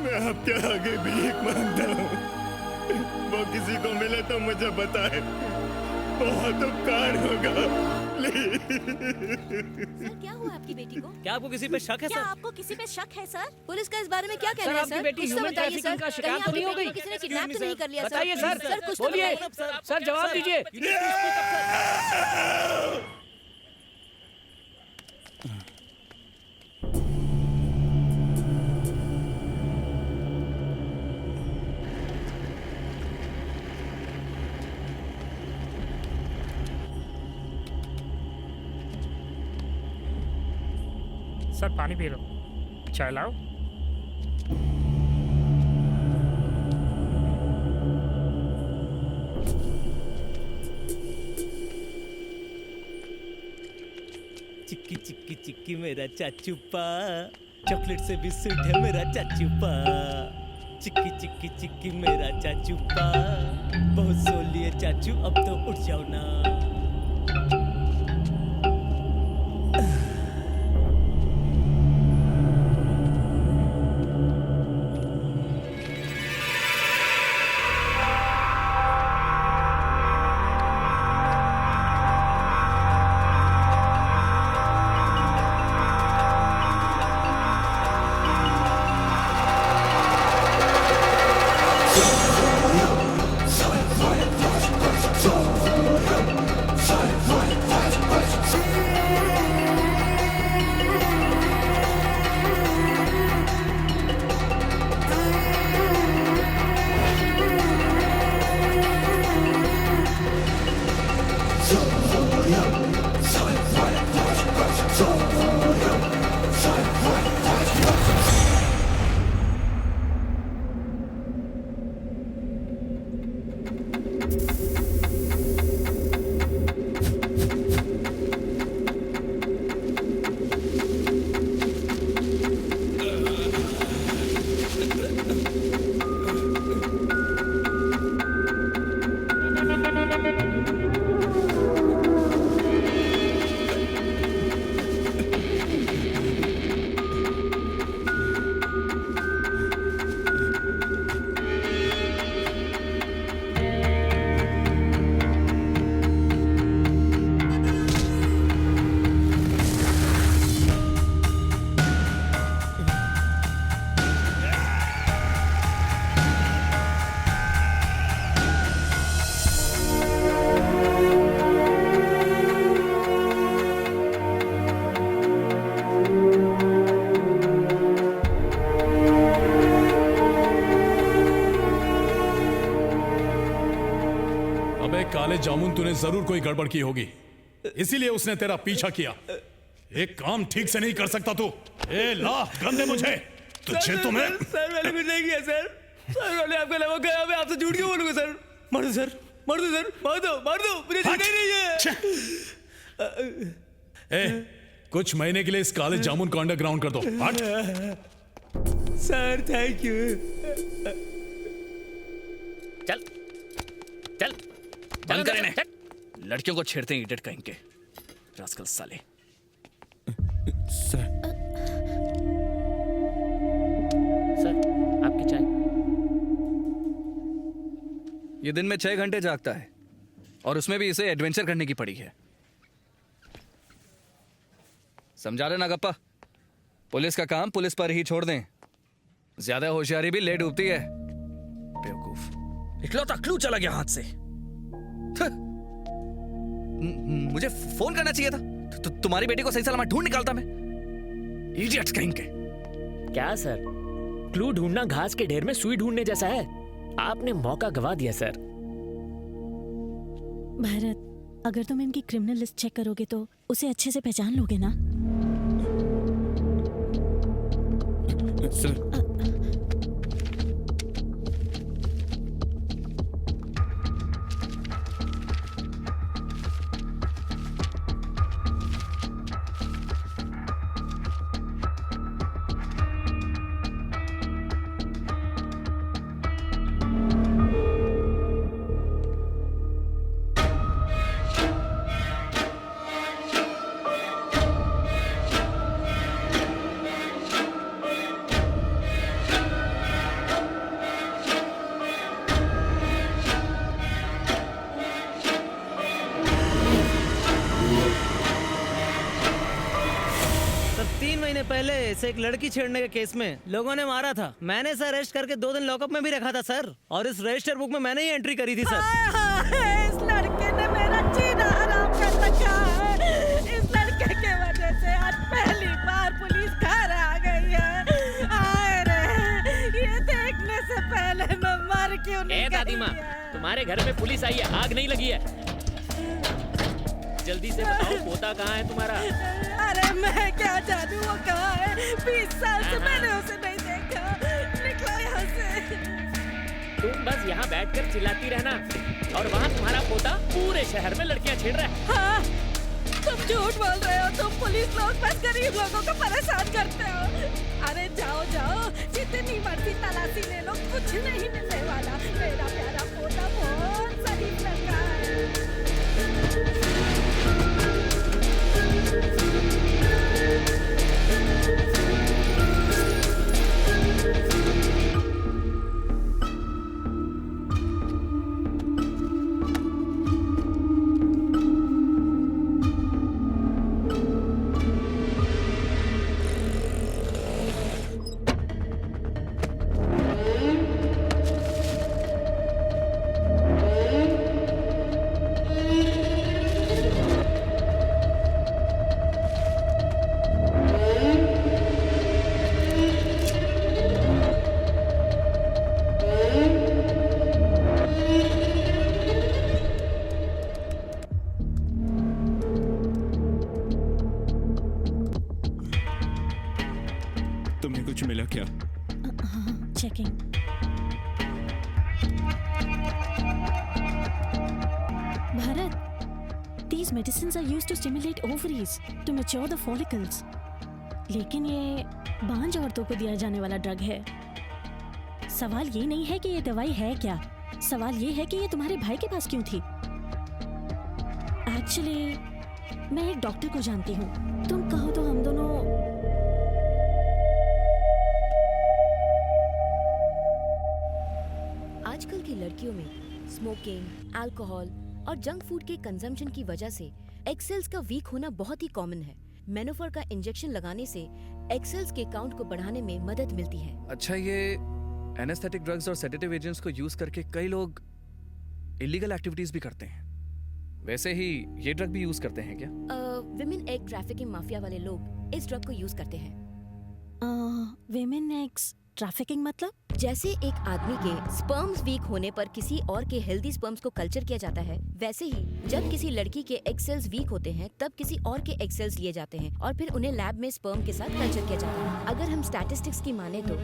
मैं आपके आगे भीख मांगता हूँ, वो किसी को मिले तो मुझे बताए, बहुत उपकार होगा। सर, क्या हुआ आपकी बेटी को? क्या आपको किसी पे शक है क्या सर? आपको किसी पे शक है सर? पुलिस का इस बारे में क्या कहना है आपकी सर? बेटी कुछ तो ह्यूमन बताइए ट्रैफिकिंग सर। का शिकार कहीं तो नहीं हो आपकी गई? बेटी को किसी ने किडनैप तो नहीं कर लिया सर? बताइए सर, सर कुछ तो बोलिए बताइए। सर, जवाब दीजिए। सर पानी पी लो, चाय लाओ। चिक्की चिक्की चिक्की मेरा चाचूपा, चॉकलेट से भी स्वीट है मेरा चाचूपा। चिक्की चिक्की चिक्की मेरा चाचूपा, बहुत सो लिए चाचू, अब तो उठ जाओ ना। Silent काले जामुन तूने जरूर कोई गड़बड़ की होगी, इसीलिए उसने तेरा पीछा किया। एक काम ठीक से नहीं कर सकता तू। ए ला गन दे मुझे। तुझे तो मैं सर मैंने कुछ नहीं किया सर। सर मैंने आपके अलावा कहा, मैं आपसे झूठ क्यों बोलूंगा सर? मार दो सर, मार दो सर, मार दो, मुझे जीना ही नहीं है। ए, कुछ महीने के लिए इस काले जामुन को अंडरग्राउंड कर दो। हट। Sir thank you. चल चल बंद कर इन्हें। लड़कियों को छेड़ते हैं इडियट कहीं के रास्कल साले। सर आपकी चाय। ये दिन में 6 घंटे जागता है और उसमें भी इसे एडवेंचर करने की पड़ी है। समझा रहे ना गप्पा? पुलिस का काम पुलिस पर ही छोड़ दें। ज्यादा होशियारी भी ले डूबती है। बेवकूफ। इकलौता क्लू चला गया हाथ से। मुझे फोन करना चाहिए था। तुम्हारी बेटी को सही सलामत ढूंढ निकालता मैं। इडियट्स कहीं के। क्या सर, क्लू ढूंढना घास के ढेर में सुई ढूंढने जैसा है। आपने मौका गवा दिया सर। भारत, अगर तुम इनकी क्रिमिनल लिस्ट चेक करोगे तो उसे अच्छे से पहचान लोगे ना? सर पहले इसे एक लड़की छेड़ने के केस में लोगों ने मारा था। मैंने इसे अरेस्ट करके 2 दिन लॉकअप में भी रखा था सर, और इस रजिस्टर बुक में मैंने ही एंट्री करी थी सर। इस लड़के ने मेरा जीना हराम कर रखा है। इस लड़के के वजह से आज पहली बार पुलिस घर आ गई है। आए रे, ये देखने से पहले मैं मर क्यों नहीं गई? दादी माँ, तुम्हारे घर में पुलिस आई है, आग नहीं लगी है। जल्दी से बताओ पोता कहाँ है तुम्हारा? अरे मैं क्या जानूं वो कहाँ है? 20 साल से मैंने उसे नहीं देखा। निकलो यहाँ से। तुम बस यहाँ बैठकर चिल्लाती रहना और वहाँ तुम्हारा पोता पूरे शहर में लड़कियाँ छेड़ रहा है। हाँ, तुम झूठ बोल रहे हो। तुम पुलिस लोग बस गरीब लोगों को परेशान करते हो। अरे जाओ जाओ, जितनी मर्जी तलाशी ले लो, कुछ नहीं मिलने वाला। मेरा प्यारा पोता बहुत शरीफ लड़का है। तुम्हें कुछ मिला क्या? Checking. Bharat, these medicines are used to stimulate ovaries to mature the follicles. लेकिन ये बांझ औरतों को दिया जाने वाला ड्रग है। सवाल ये नहीं है कि ये दवाई है क्या, सवाल ये है कि ये तुम्हारे भाई के पास क्यों थी। एक्चुअली मैं एक डॉक्टर को जानती हूँ। तुम कहो तो हम दोनों आजकल की लड़कियों में स्मोकिंग, अल्कोहल और जंक फूड के कंजम्पशन की वजह से एग सेल्स का वीक होना बहुत ही कॉमन है। मेनोफॉर का इंजेक्शन लगाने से एग सेल्स के काउंट को बढ़ाने में मदद मिलती है। अच्छा, ये एनेस्थेटिक ड्रग्स और सेडेटिव एजेंट्स को यूज करके कई लोग इलीगल एक्टिविटीज भी करते हैं। वैसे ही ये ड्रग भी यूज करते हैं क्या? विमेन एग ट्रैफिकिंग माफिया वाले लोग इस ड्रग को यूज करते हैं। विमेन एग्स ट्रैफिकिंग मतलब? जैसे एक आदमी के स्पर्म्स वीक होने पर किसी और के हेल्दी स्पर्म्स को कल्चर किया जाता है, वैसे ही जब किसी लड़की के एग सेल्स वीक होते हैं तब किसी और के एग सेल्स लिए जाते हैं और फिर उन्हें लैब में स्पर्म के साथ कल्चर किया जाता है। अगर हम स्टैटिस्टिक्स की माने तो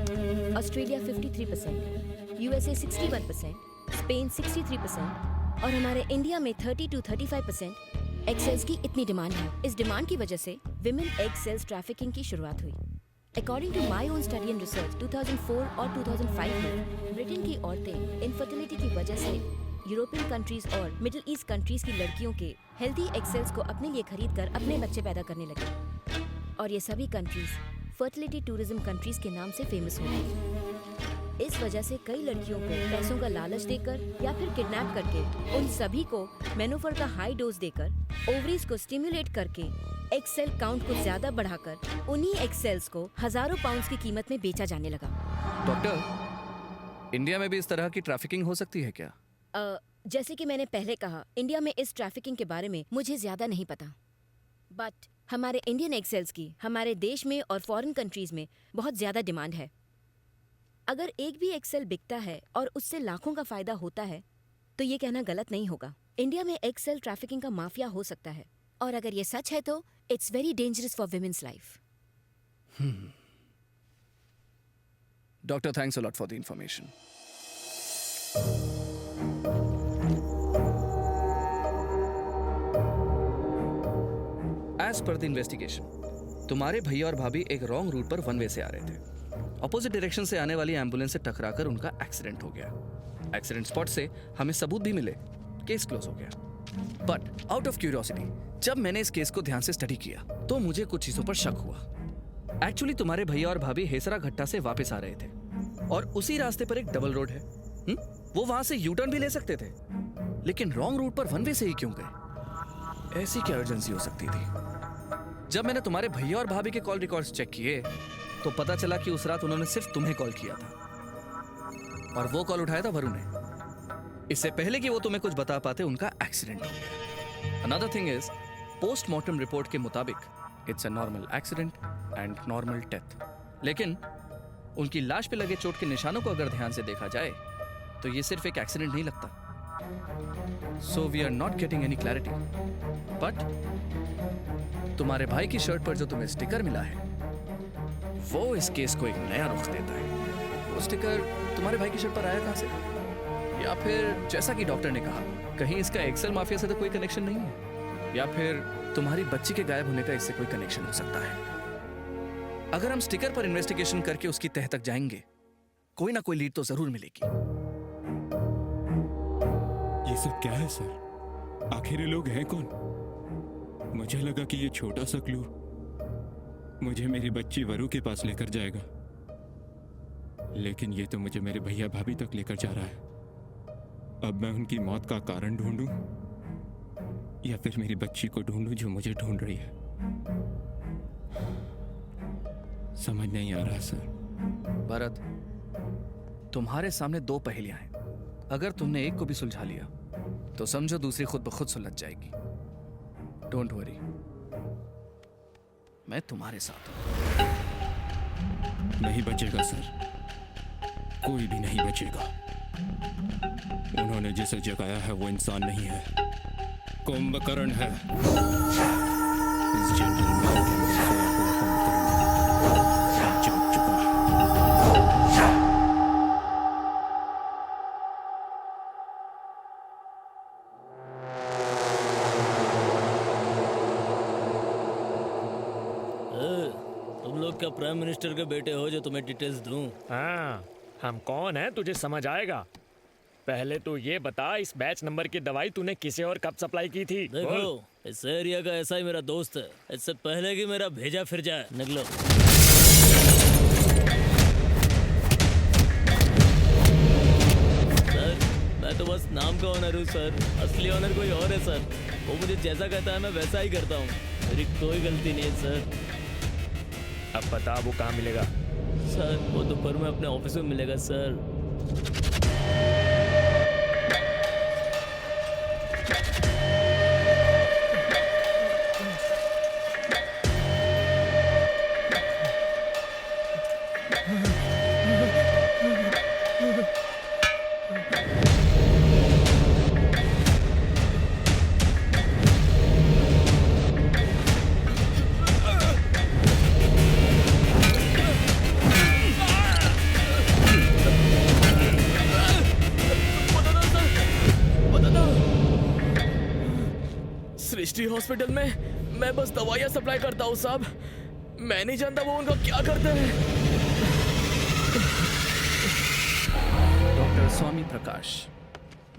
ऑस्ट्रेलिया 53%, यूएसए 61%, स्पेन 63% और हमारे इंडिया में 30 to 35% एग सेल्स की इतनी डिमांड है। इस डिमांड की वजह से विमेन एग सेल्स ट्रैफिकिंग की शुरुआत हुई। According to my own study and research, 2004 और 2005 में ब्रिटेन की औरतें इनफर्टिलिटी की वजह से यूरोपियन कंट्रीज और मिडिल ईस्ट कंट्रीज की लड़कियों के हेल्दी एग सेल्स को अपने लिए खरीद कर अपने बच्चे पैदा करने लगे और ये सभी कंट्रीज फर्टिलिटी टूरिज्म कंट्रीज के नाम से फेमस हो गई। इस वजह से कई लड़कियों को पैसों का लालच देकर या फिर किडनैप करके उन सभी को मेनोफर का हाई डोज देकर ओवरीज को स्टिमुलेट करके एग सेल काउंट को ज्यादा बढ़ाकर उन्हीं एग सेल्स को हजारों पाउंड्स की कीमत में बेचा जाने लगा। डॉक्टर, इंडिया में भी इस तरह की ट्रैफिकिंग हो सकती है क्या? जैसे कि मैंने पहले कहा, इंडिया में इस ट्रैफिकिंग के बारे में मुझे ज्यादा नहीं पता, बट हमारे इंडियन एग सेल्स की हमारे देश में और फॉरेन कंट्रीज में बहुत ज्यादा डिमांड है। अगर एक भी एग सेल बिकता है और उससे लाखों का फायदा होता है तो ये कहना गलत नहीं होगा। इंडिया में एग सेल ट्रैफिकिंग का माफिया हो सकता है और अगर ये सच है तो it's very dangerous for women's life. Doctor, thanks a lot for the information. As per the investigation, तुम्हारे भैया और भाभी एक रॉन्ग रूट पर वन वे से आ रहे थे। अपोजिट डायरेक्शन से आने वाली एम्बुलेंस से टकराकर उनका एक्सीडेंट हो गया। एक्सीडेंट स्पॉट से हमें सबूत भी मिले, केस क्लोज हो गया। बट आउट ऑफ क्यूरियोसिटी, जब मैंने इस केस को ध्यान से स्टडी किया तो मुझे कुछ चीजों पर शक हुआ। एक्चुअली तुम्हारे भैया और भाभी हेसरा घट्टा से वापस आ रहे थे और उसी रास्ते पर एक डबल रोड है। वो वहां से यू टर्न भी ले सकते थे, लेकिन रॉन्ग रूट पर वन वे से ही क्यों गए? ऐसी क्या अर्जेंसी हो सकती थी? जब मैंने तुम्हारे भैया और भाभी के कॉल रिकॉर्ड्स चेक किए तो पता चला कि उस रात उन्होंने सिर्फ तुम्हें कॉल किया था और वो कॉल उठाया था वरुण ने। इससे पहले कि वो तुम्हें कुछ बता पाते उनका एक्सीडेंट हो गया। Another thing is, postmortem report के मुताबिक it's a normal accident and normal death, लेकिन उनकी लाश पे लगे चोट के निशानों को अगर ध्यान से देखा जाए तो ये सिर्फ एक एक्सीडेंट नहीं लगता। So we are not getting any clarity. But तुम्हारे भाई की शर्ट पर जो तुम्हें स्टिकर मिला है वो इस केस को एक नया रुख देता है। वो स्टिकर तुम्हारे भाई की शर्ट पर आया कहां से? या फिर जैसा कि डॉक्टर ने कहा, कहीं इसका एक्सेल माफिया से तो कोई कनेक्शन नहीं है, या फिर तुम्हारी बच्ची के गायब होने का इससे कोई कनेक्शन हो सकता है। अगर हम स्टिकर पर इन्वेस्टिगेशन करके उसकी तह तक जाएंगे, कोई ना कोई लीड तो जरूर मिलेगी। ये सब क्या है सर? आखिर ये लोग हैं कौन? मुझे लगा कि ये छोटा सा क्लू मुझे मेरी बच्ची वरु के पास लेकर जाएगा, लेकिन ये तो मुझे मेरे भैया भाभी तक लेकर जा रहा है। अब मैं उनकी मौत का कारण ढूंढूं या फिर मेरी बच्ची को ढूंढूं जो मुझे ढूंढ रही है? समझ नहीं आ रहा सर। भरत, तुम्हारे सामने दो पहेलियां हैं। अगर तुमने एक को भी सुलझा लिया तो समझो दूसरी खुद ब खुद सुलझ जाएगी। डोंट वरी, मैं तुम्हारे साथ हूं। नहीं बचेगा सर, कोई भी नहीं बचेगा। उन्होंने जिसे जगाया है वो इंसान नहीं है, कुंभकर्ण है। इस जेंटलमैन के अंदर सोया हुआ कुंभकर्ण जाग चुका है। तुम लोग क्या प्राइम मिनिस्टर के बेटे हो जो तुम्हें डिटेल्स दूं? हाँ, हम कौन हैं तुझे समझ आएगा। पहले तो ये बता, इस बैच नंबर की दवाई तूने किसे और कब सप्लाई की थी? देखो, इस एरिया का ऐसा ही मेरा दोस्त है, इससे पहले कि मेरा भेजा फिर जाए। निकलो। सर, मैं तो बस नाम का ऑनर हूँ सर, असली ऑनर कोई और है सर। वो मुझे जैसा कहता है मैं वैसा ही करता हूँ, मेरी कोई गलती नहीं है सर। अब बता वो कहाँ मिलेगा? सर, वो दोपहर में अपने ऑफिस में मिलेगा सर। सृष्टि हॉस्पिटल में मैं बस दवाइयाँ सप्लाई करता हूँ साहब। मैं नहीं जानता वो उनका क्या करते हैं। Doctor Swami Prakash,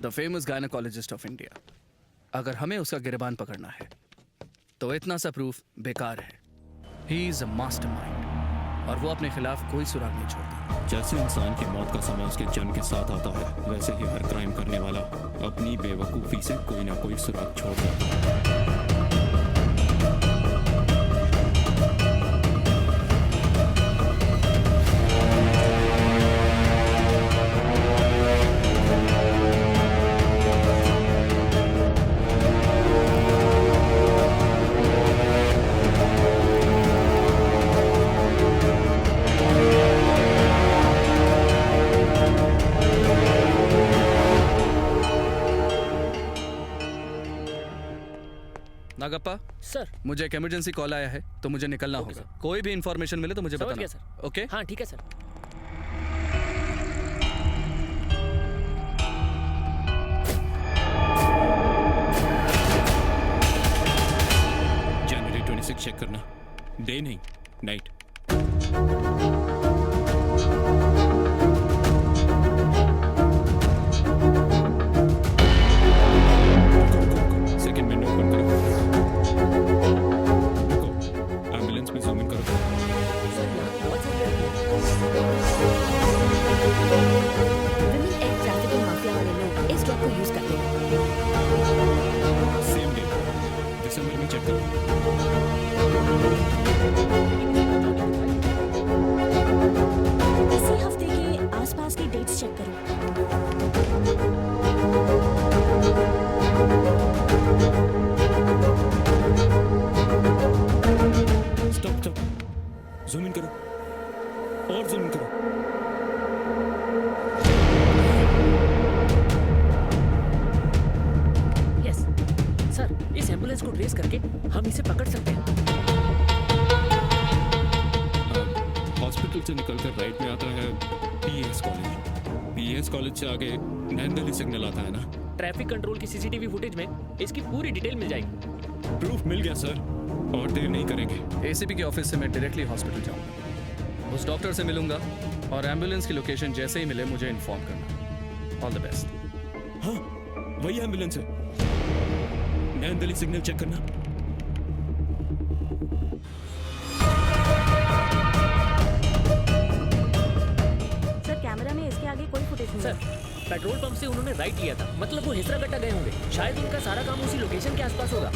the famous gynaecologist of India. अगर हमें उसका गिरबान पकड़ना है तो इतना सा प्रूफ बेकार है। ही इज अ मास्टरमाइंड और वो अपने खिलाफ कोई सुराग नहीं छोड़ता। जैसे इंसान की मौत का समय उसके जन्म के साथ आता है, वैसे ही हर क्राइम करने वाला अपनी बेवकूफ़ी से कोई ना कोई सुराग छोड़ जाता है। नागप्पा सर, मुझे एक इमरजेंसी कॉल आया है तो मुझे निकलना होगा। कोई भी इंफॉर्मेशन मिले तो मुझे समझ बताना। गया सर। ओके? हाँ ठीक है सर। जनवरी 26 चेक करना, डे नहीं नाइट। सेकंड में नोट करो। एम्बुलेंस में जूम इन करो। विमेन एयर ट्रैफिकिंग माफिया वाले लोग इस ड्रग को यूज करते हैं। सेम डे दिसंबर में चेक करो। इसी हफ्ते के आसपास की डेट्स चेक करो। स्टॉप, जूम इन करो और जूम इन करो। यस सर, इस एम्बुलेंस को ट्रेस करके हम इसे पकड़ सकते हैं। हॉस्पिटल से निकलकर राइट में आता है पीएस कॉलेज। पीएस कॉलेज से आगे नैन दिल्ली सिग्नल आता है ना। ट्रैफिक कंट्रोल की सीसीटीवी फुटेज में इसकी पूरी डिटेल मिल जाएगी। प्रूफ मिल गया सर, और देर नहीं करेंगे। एसीपी के ऑफिस से मैं डायरेक्टली हॉस्पिटल जाऊंगा, उस डॉक्टर से मिलूंगा और एम्बुलेंस की लोकेशन जैसे ही मिले मुझे इन्फॉर्म करना। All the best. हाँ, वही एम्बुलेंस है। नैन दिल्ली सिग्नल चेक करना। सर, कैमरा में इसके आगे कोई फुटेज नहीं सर, पेट्रोल पंप से उन्होंने राइट लिया था, मतलब वो हिसरागट्टा गए होंगे। शायद उनका सारा काम उसी लोकेशन के आसपास होगा।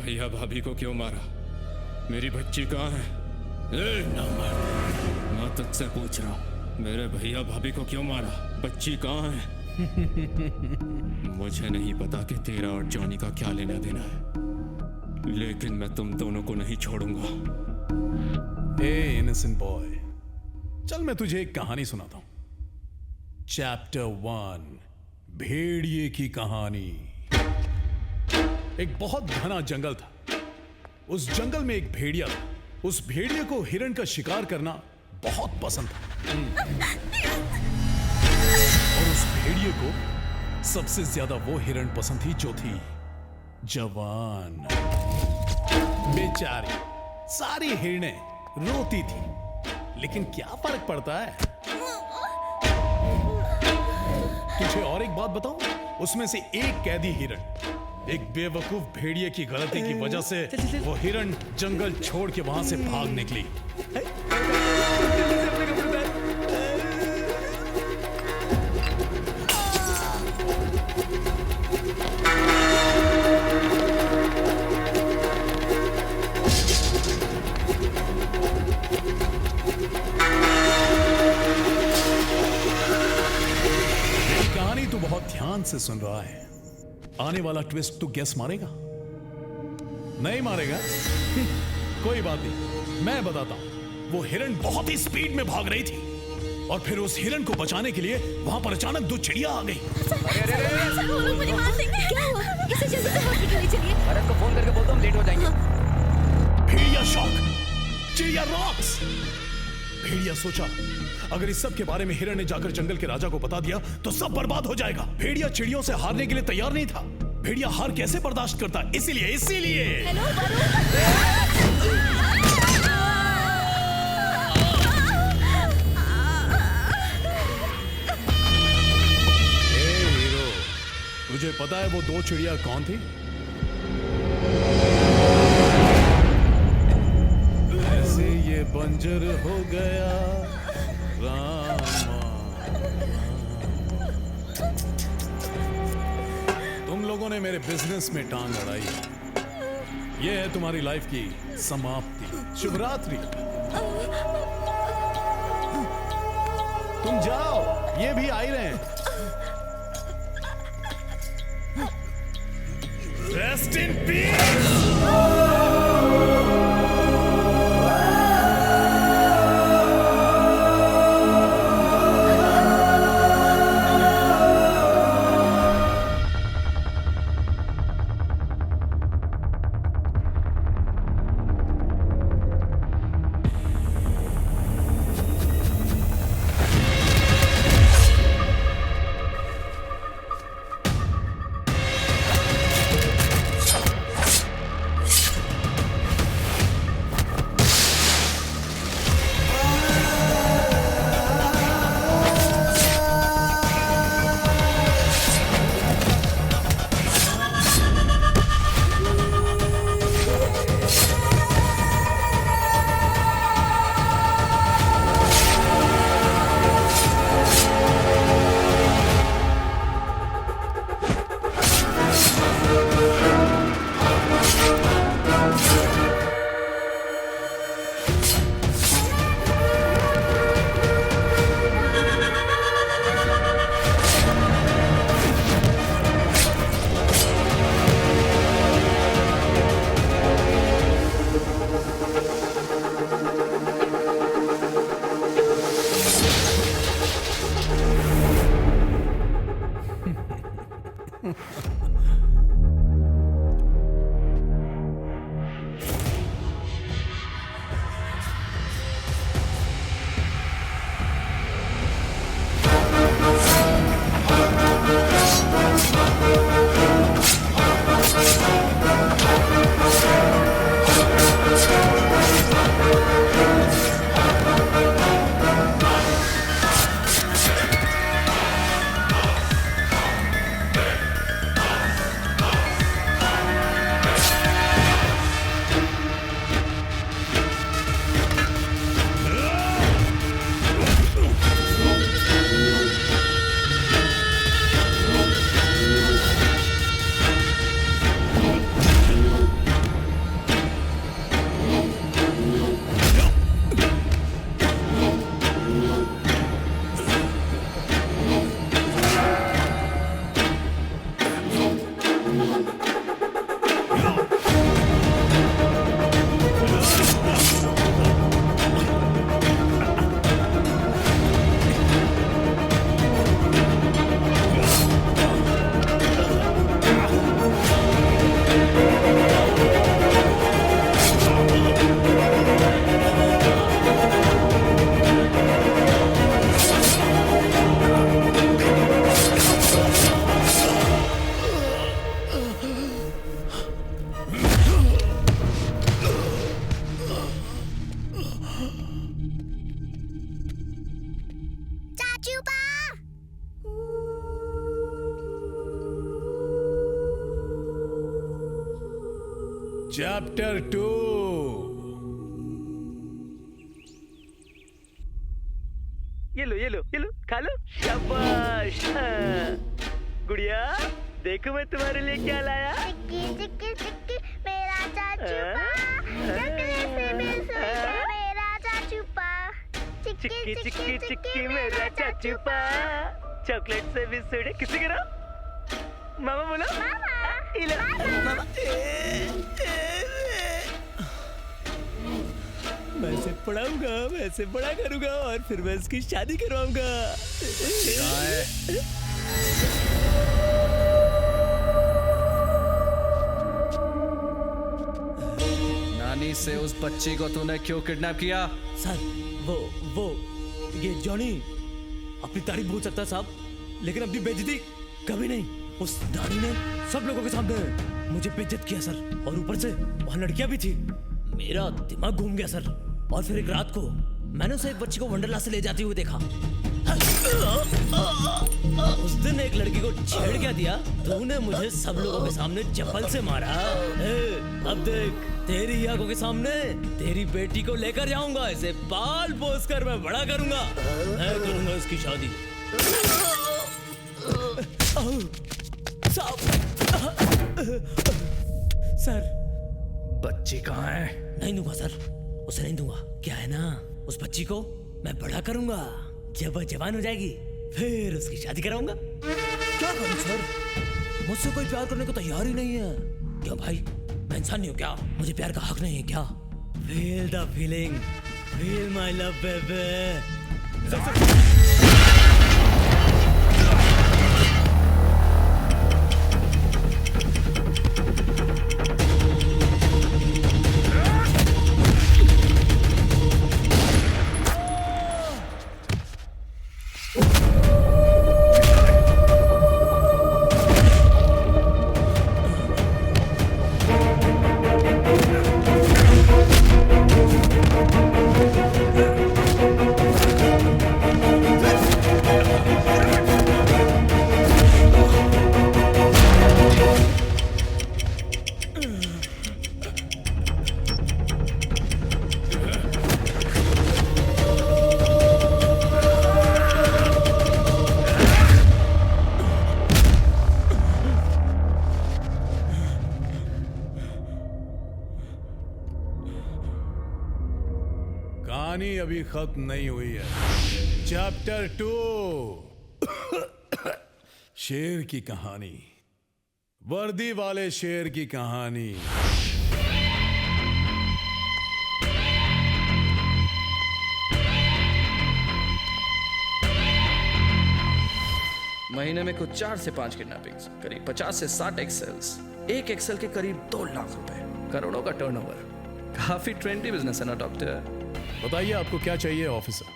भैया भाभी को क्यों मारा? मेरी बच्ची कहाँ है? ए, मैं तुझसे पूछ रहा हूँ, मेरे भैया भाभी को क्यों मारा? बच्ची कहाँ है? मुझे नहीं पता कि तेरा और जॉनी का क्या लेना देना है, लेकिन मैं तुम दोनों को नहीं छोड़ूंगा। ए इनोसेंट बॉय, चल मैं तुझे एक कहानी सुनाता हूं। चैप्टर 1, भेड़िए की कहानी। एक बहुत घना जंगल था। उस जंगल में एक भेड़िया था। उस भेड़िए को हिरण का शिकार करना बहुत पसंद था। और उस भेड़िए को सबसे ज्यादा वो हिरण पसंद थी जो थी जवान। बेचारी सारी हिरणें रोती थी, लेकिन क्या फर्क पड़ता है? तुझे और एक बात बताऊं, उसमें से एक कैदी हिरण एक बेवकूफ भेड़िए की गलती की वजह से वो हिरण जंगल छोड़ के वहां से भाग निकली। कहानी तू बहुत ध्यान से सुन रहा है। आने वाला ट्विस्ट तू गेस मारेगा? नहीं मारेगा? कोई बात नहीं, मैं बताता हूं। वो हिरण बहुत ही स्पीड में भाग रही थी और फिर उस हिरण को बचाने के लिए वहां पर अचानक 2 चिड़िया आ गई। भरत को फोन करके बोलता हूं, लेट हो जाएंगे। भेड़िया शॉक, चिड़िया रॉक्स। भेड़िया सोचा, अगर इस सब के बारे में हिरण ने जाकर जंगल के राजा को बता दिया तो सब बर्बाद हो जाएगा। भेड़िया चिड़ियों से हारने के लिए तैयार नहीं था। भेड़िया हार कैसे बर्दाश्त करता? इसीलिए हीरो, तुझे पता है वो 2 चिड़िया कौन थी? ऐसे ये बंजर हो गया रामा। तुम लोगों ने मेरे बिजनेस में टांग अड़ाई। ये है तुम्हारी लाइफ की समाप्ति। शुभ रात्रि। तुम जाओ, ये भी आ ही रहे हैं। Rest in peace. चैप्टर 2। ये लो खा लो। शाबाश। गुड़िया देखो मैं तुम्हारे लिए क्या लाया। चिक्की चिक्की चिक्की मेरा चाचू चॉकलेट से भी स्वीट मेरा चाचू पा। चिक्की चिक्की चिक्की मेरा चाचू पा, चॉकलेट से भी स्वीट। किसी के नाम? मामा बोलो। मामा। मैं इसे पढ़ाऊंगा, मैं इसे बड़ा करूंगा और फिर मैं इसकी शादी करवाऊंगा। नानी से उस बच्ची को तूने क्यों किडनैप किया? सर वो ये जॉनी अपनी तारीफ भूल सकता साहब, लेकिन अपनी बेइज्जती कभी नहीं। उस दानी ने सब लोगों के सामने मुझे बेइज्जत किया सर, और ऊपर से वहाँ लड़कियां भी थी। मेरा दिमाग घूम गया सर। और फिर एक रात को मैंने उसे एक बच्ची को वंडरला से ले जाते हुए देखा। उस दिन एक लड़की को छेड़ क्या दिया, तूने मुझे सब लोगों के सामने चप्पल से मारा। अब देख तेरी आंखों के सामने तेरी बेटी को लेकर जाऊंगा, इसे पाल पोस कर मैं बड़ा करूंगा। मैं करूंगा इसकी शादी। सर बच्ची कहाँ है? नहीं दूंगा सर, उसे नहीं दूंगा। क्या है ना, उस बच्ची को मैं बड़ा करूंगा, जब वह जवान हो जाएगी फिर उसकी शादी कराऊंगा। क्या करूं सर, मुझसे कोई प्यार करने को तैयार ही नहीं है। क्यों भाई, मैं इंसान नहीं हूं क्या? मुझे प्यार का हक नहीं है क्या? Feel the feeling, feel my love baby. कहानी अभी खत्म नहीं हुई है। चैप्टर 2, शेर की कहानी, वर्दी वाले शेर की कहानी। महीने में कुछ 4 से 5 किडनैपिंग्स, करीब 50 से 60 एक्सेल्स, एक एक्सेल के करीब 2 लाख रुपए, करोड़ों का टर्नओवर। काफी ट्रेंडी बिजनेस है ना डॉक्टर? बताइए आपको क्या चाहिए officer?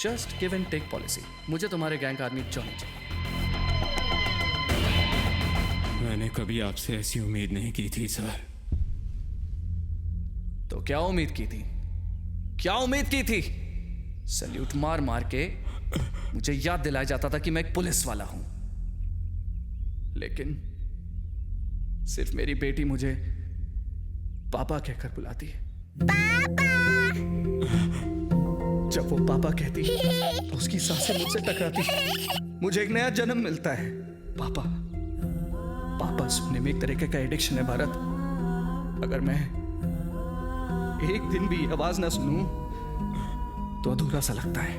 Just give and take policy. मुझे तुम्हारे गैंग का आदमी जॉनी चाहिए। मैंने कभी आपसे ऐसी उम्मीद नहीं की थी सर। तो क्या उम्मीद की थी? क्या उम्मीद की थी? सैल्यूट मार मार के मुझे याद दिलाया जाता था कि मैं एक पुलिस वाला हूं, लेकिन सिर्फ मेरी बेटी मुझे पापा कहकर बुलाती है। जब वो पापा कहती तो उसकी सांसें मुझसे टकराती, मुझे एक नया जन्म मिलता है। पापा पापा सुनने में एक तरीके का एडिक्शन है भारत। अगर मैं एक दिन भी आवाज ना सुनूं तो अधूरा सा लगता है,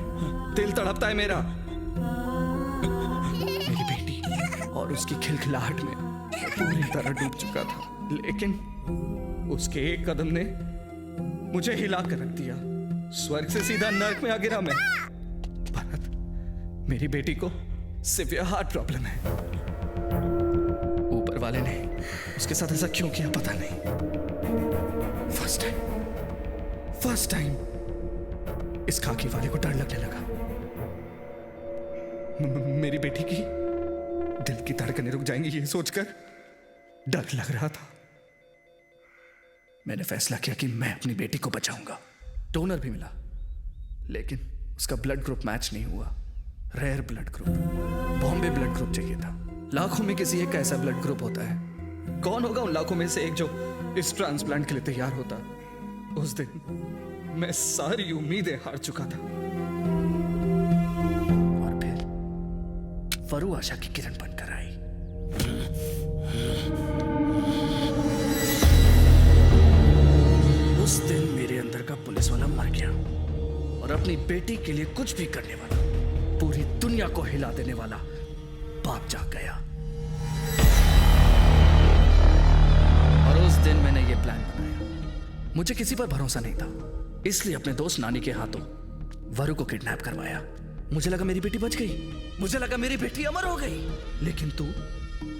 दिल तड़पता है मेरा। मेरी बेटी और उसकी खिलखिलाहट में मैं पूरी तरह डूब चुका था, लेकिन उसके एक कदम ने मुझे हिला कर रख दिया। स्वर्ग से सीधा नर्क में आ गिरा मैं। भारत, मेरी बेटी को सिवियर हार्ट प्रॉब्लम है। ऊपर वाले ने उसके साथ ऐसा क्यों किया पता नहीं। फर्स्ट टाइम इस खाकी वाले को डर लगने लगा। मेरी बेटी की दिल की धड़कनें रुक जाएंगी ये सोचकर डर लग रहा था। मैंने फैसला किया कि मैं अपनी बेटी को बचाऊंगा। डोनर भी मिला, लेकिन उसका ब्लड ग्रुप मैच नहीं हुआ। Rare blood group, Bombay blood group चाहिए था। लाखों में किसी एक का ऐसा ब्लड ग्रुप होता है। कौन होगा उन लाखों में से एक जो इस ट्रांसप्लांट के लिए तैयार होता, उस दिन मैं सारी उम्मीदें हार चुका था। और फिर वरु आशा की किरण बनकर आई। उस दिन मेरे अंदर का पुलिस वाला मर गया और अपनी बेटी के लिए कुछ भी करने वाला, पूरी दुनिया को हिला देने वाला बाप जाग गया। और उस दिन मैंने ये प्लान बनाया। मुझे किसी पर भरोसा नहीं था, इसलिए अपने दोस्त नानी के हाथों वरु को किडनैप करवाया। मुझे लगा मेरी बेटी बच गई, मुझे लगा मेरी बेटी अमर हो गई, लेकिन तू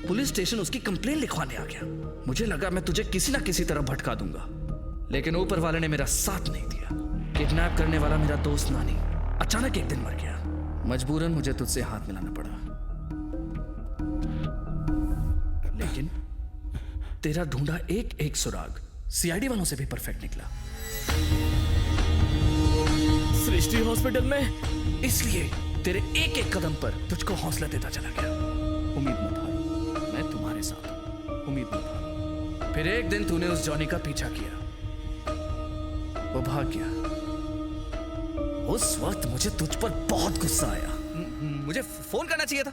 पुलिस स्टेशन उसकी कंप्लेन लिखवाने आ गया। मुझे लगा मैं तुझे किसी ना किसी तरह भटका दूंगा, लेकिन ऊपर वाले ने मेरा साथ नहीं दिया। किडनैप करने वाला मेरा दोस्त नानी अचानक एक दिन मर गया। मजबूरन मुझे तुझसे हाथ मिलाना पड़ा, लेकिन तेरा ढूंढा एक एक सुराग सीआईडी वालों से भी परफेक्ट निकला। सृष्टि हॉस्पिटल में, इसलिए तेरे एक एक कदम पर तुझको हौसला देता चला गया। उम्मीद मत हार, मैं तुम्हारे साथ हूं, उम्मीद मत हार। फिर एक दिन तूने उस जॉनी का पीछा किया, वो भाग गया। उस वक्त मुझे तुझ पर बहुत गुस्सा आया। मुझे फोन करना चाहिए था,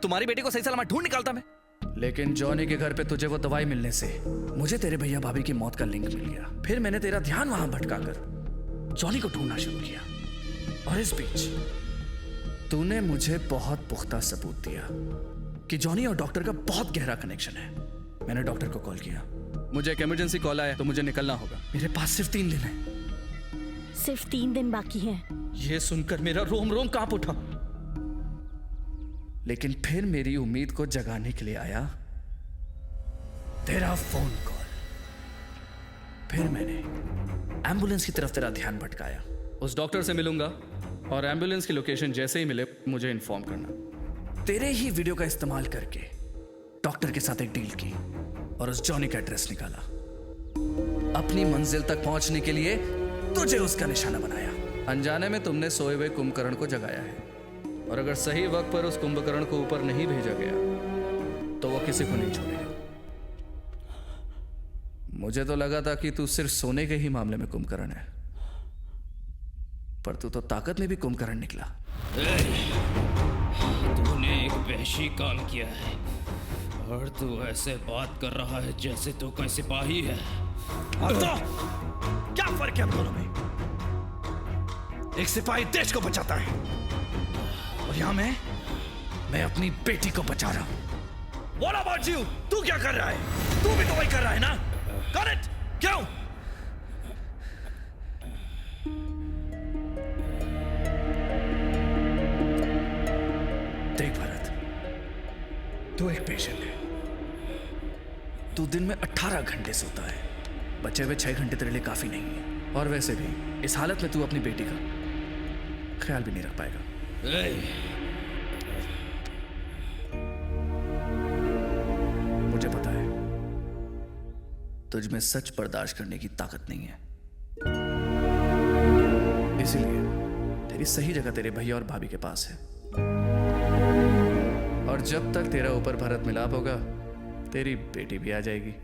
तुम्हारी बेटी को सही सलामत ढूंढ निकालता मैं। लेकिन जॉनी के घर पे तुझे वो दवाई मिलने से मुझे तेरे भैया भाभी की मौत का लिंक मिल गया। फिर मैंने तेरा ध्यान वहां भटकाकर जॉनी को ढूंढना शुरू किया, और इस बीच तूने मुझे बहुत पुख्ता सबूत दिया कि जॉनी और डॉक्टर का बहुत गहरा कनेक्शन है। मैंने डॉक्टर को कॉल किया, मुझे एक इमरजेंसी कॉल आया तो मुझे निकलना होगा। मेरे पास सिर्फ 3 दिन है। सिर्फ 3 दिन बाकी हैं। यह सुनकर मेरा रोम रोम कांप उठा, लेकिन फिर मेरी उम्मीद को जगाने के लिए आया तेरा फोन कॉल। फिर मैंने एम्बुलेंस की तरफ तेरा ध्यान भटकाया। उस डॉक्टर से मिलूंगा और एम्बुलेंस की लोकेशन जैसे ही मिले मुझे इन्फॉर्म करना। तेरे ही वीडियो का इस्तेमाल करके डॉक्टर के साथ एक डील की और उस जॉनी का एड्रेस निकाला। अपनी मंजिल तक पहुंचने के लिए तुझे उसका निशाना बनाया। अनजाने में तुमने सोए हुए कुंभकर्ण को जगाया है, और अगर सही वक्त पर उस कुंभकर्ण को ऊपर नहीं भेजा गया तो वो किसी को नहीं छोड़ेगा। मुझे तो लगा था कि तू सिर्फ सोने के ही मामले में कुंभकर्ण है, पर तू तो ताकत में भी कुंभकर्ण निकला। तूने एक वहशी काम किया है और तू ऐसे बात कर रहा है जैसे तू कोई सिपाही है। तो क्या फर्क है हम दोनों में? एक सिपाही देश को बचाता है और यहां मैं अपनी बेटी को बचा रहा हूं। What about you? तू क्या कर रहा है? तू भी तो वही कर रहा है ना? Got it? क्यों? देख भरत, तू एक पेशेंट है। तू दिन में 18 घंटे सोता है, बचे हुए 6 घंटे तेरे लिए काफी नहीं है। और वैसे भी इस हालत में तू अपनी बेटी का ख्याल भी नहीं रख पाएगा। मुझे पता है तुझ में सच बर्दाश्त करने की ताकत नहीं है, इसीलिए तेरी सही जगह तेरे भैया और भाभी के पास है। और जब तक तेरा ऊपर भरत मिलाप होगा, तेरी बेटी भी आ जाएगी।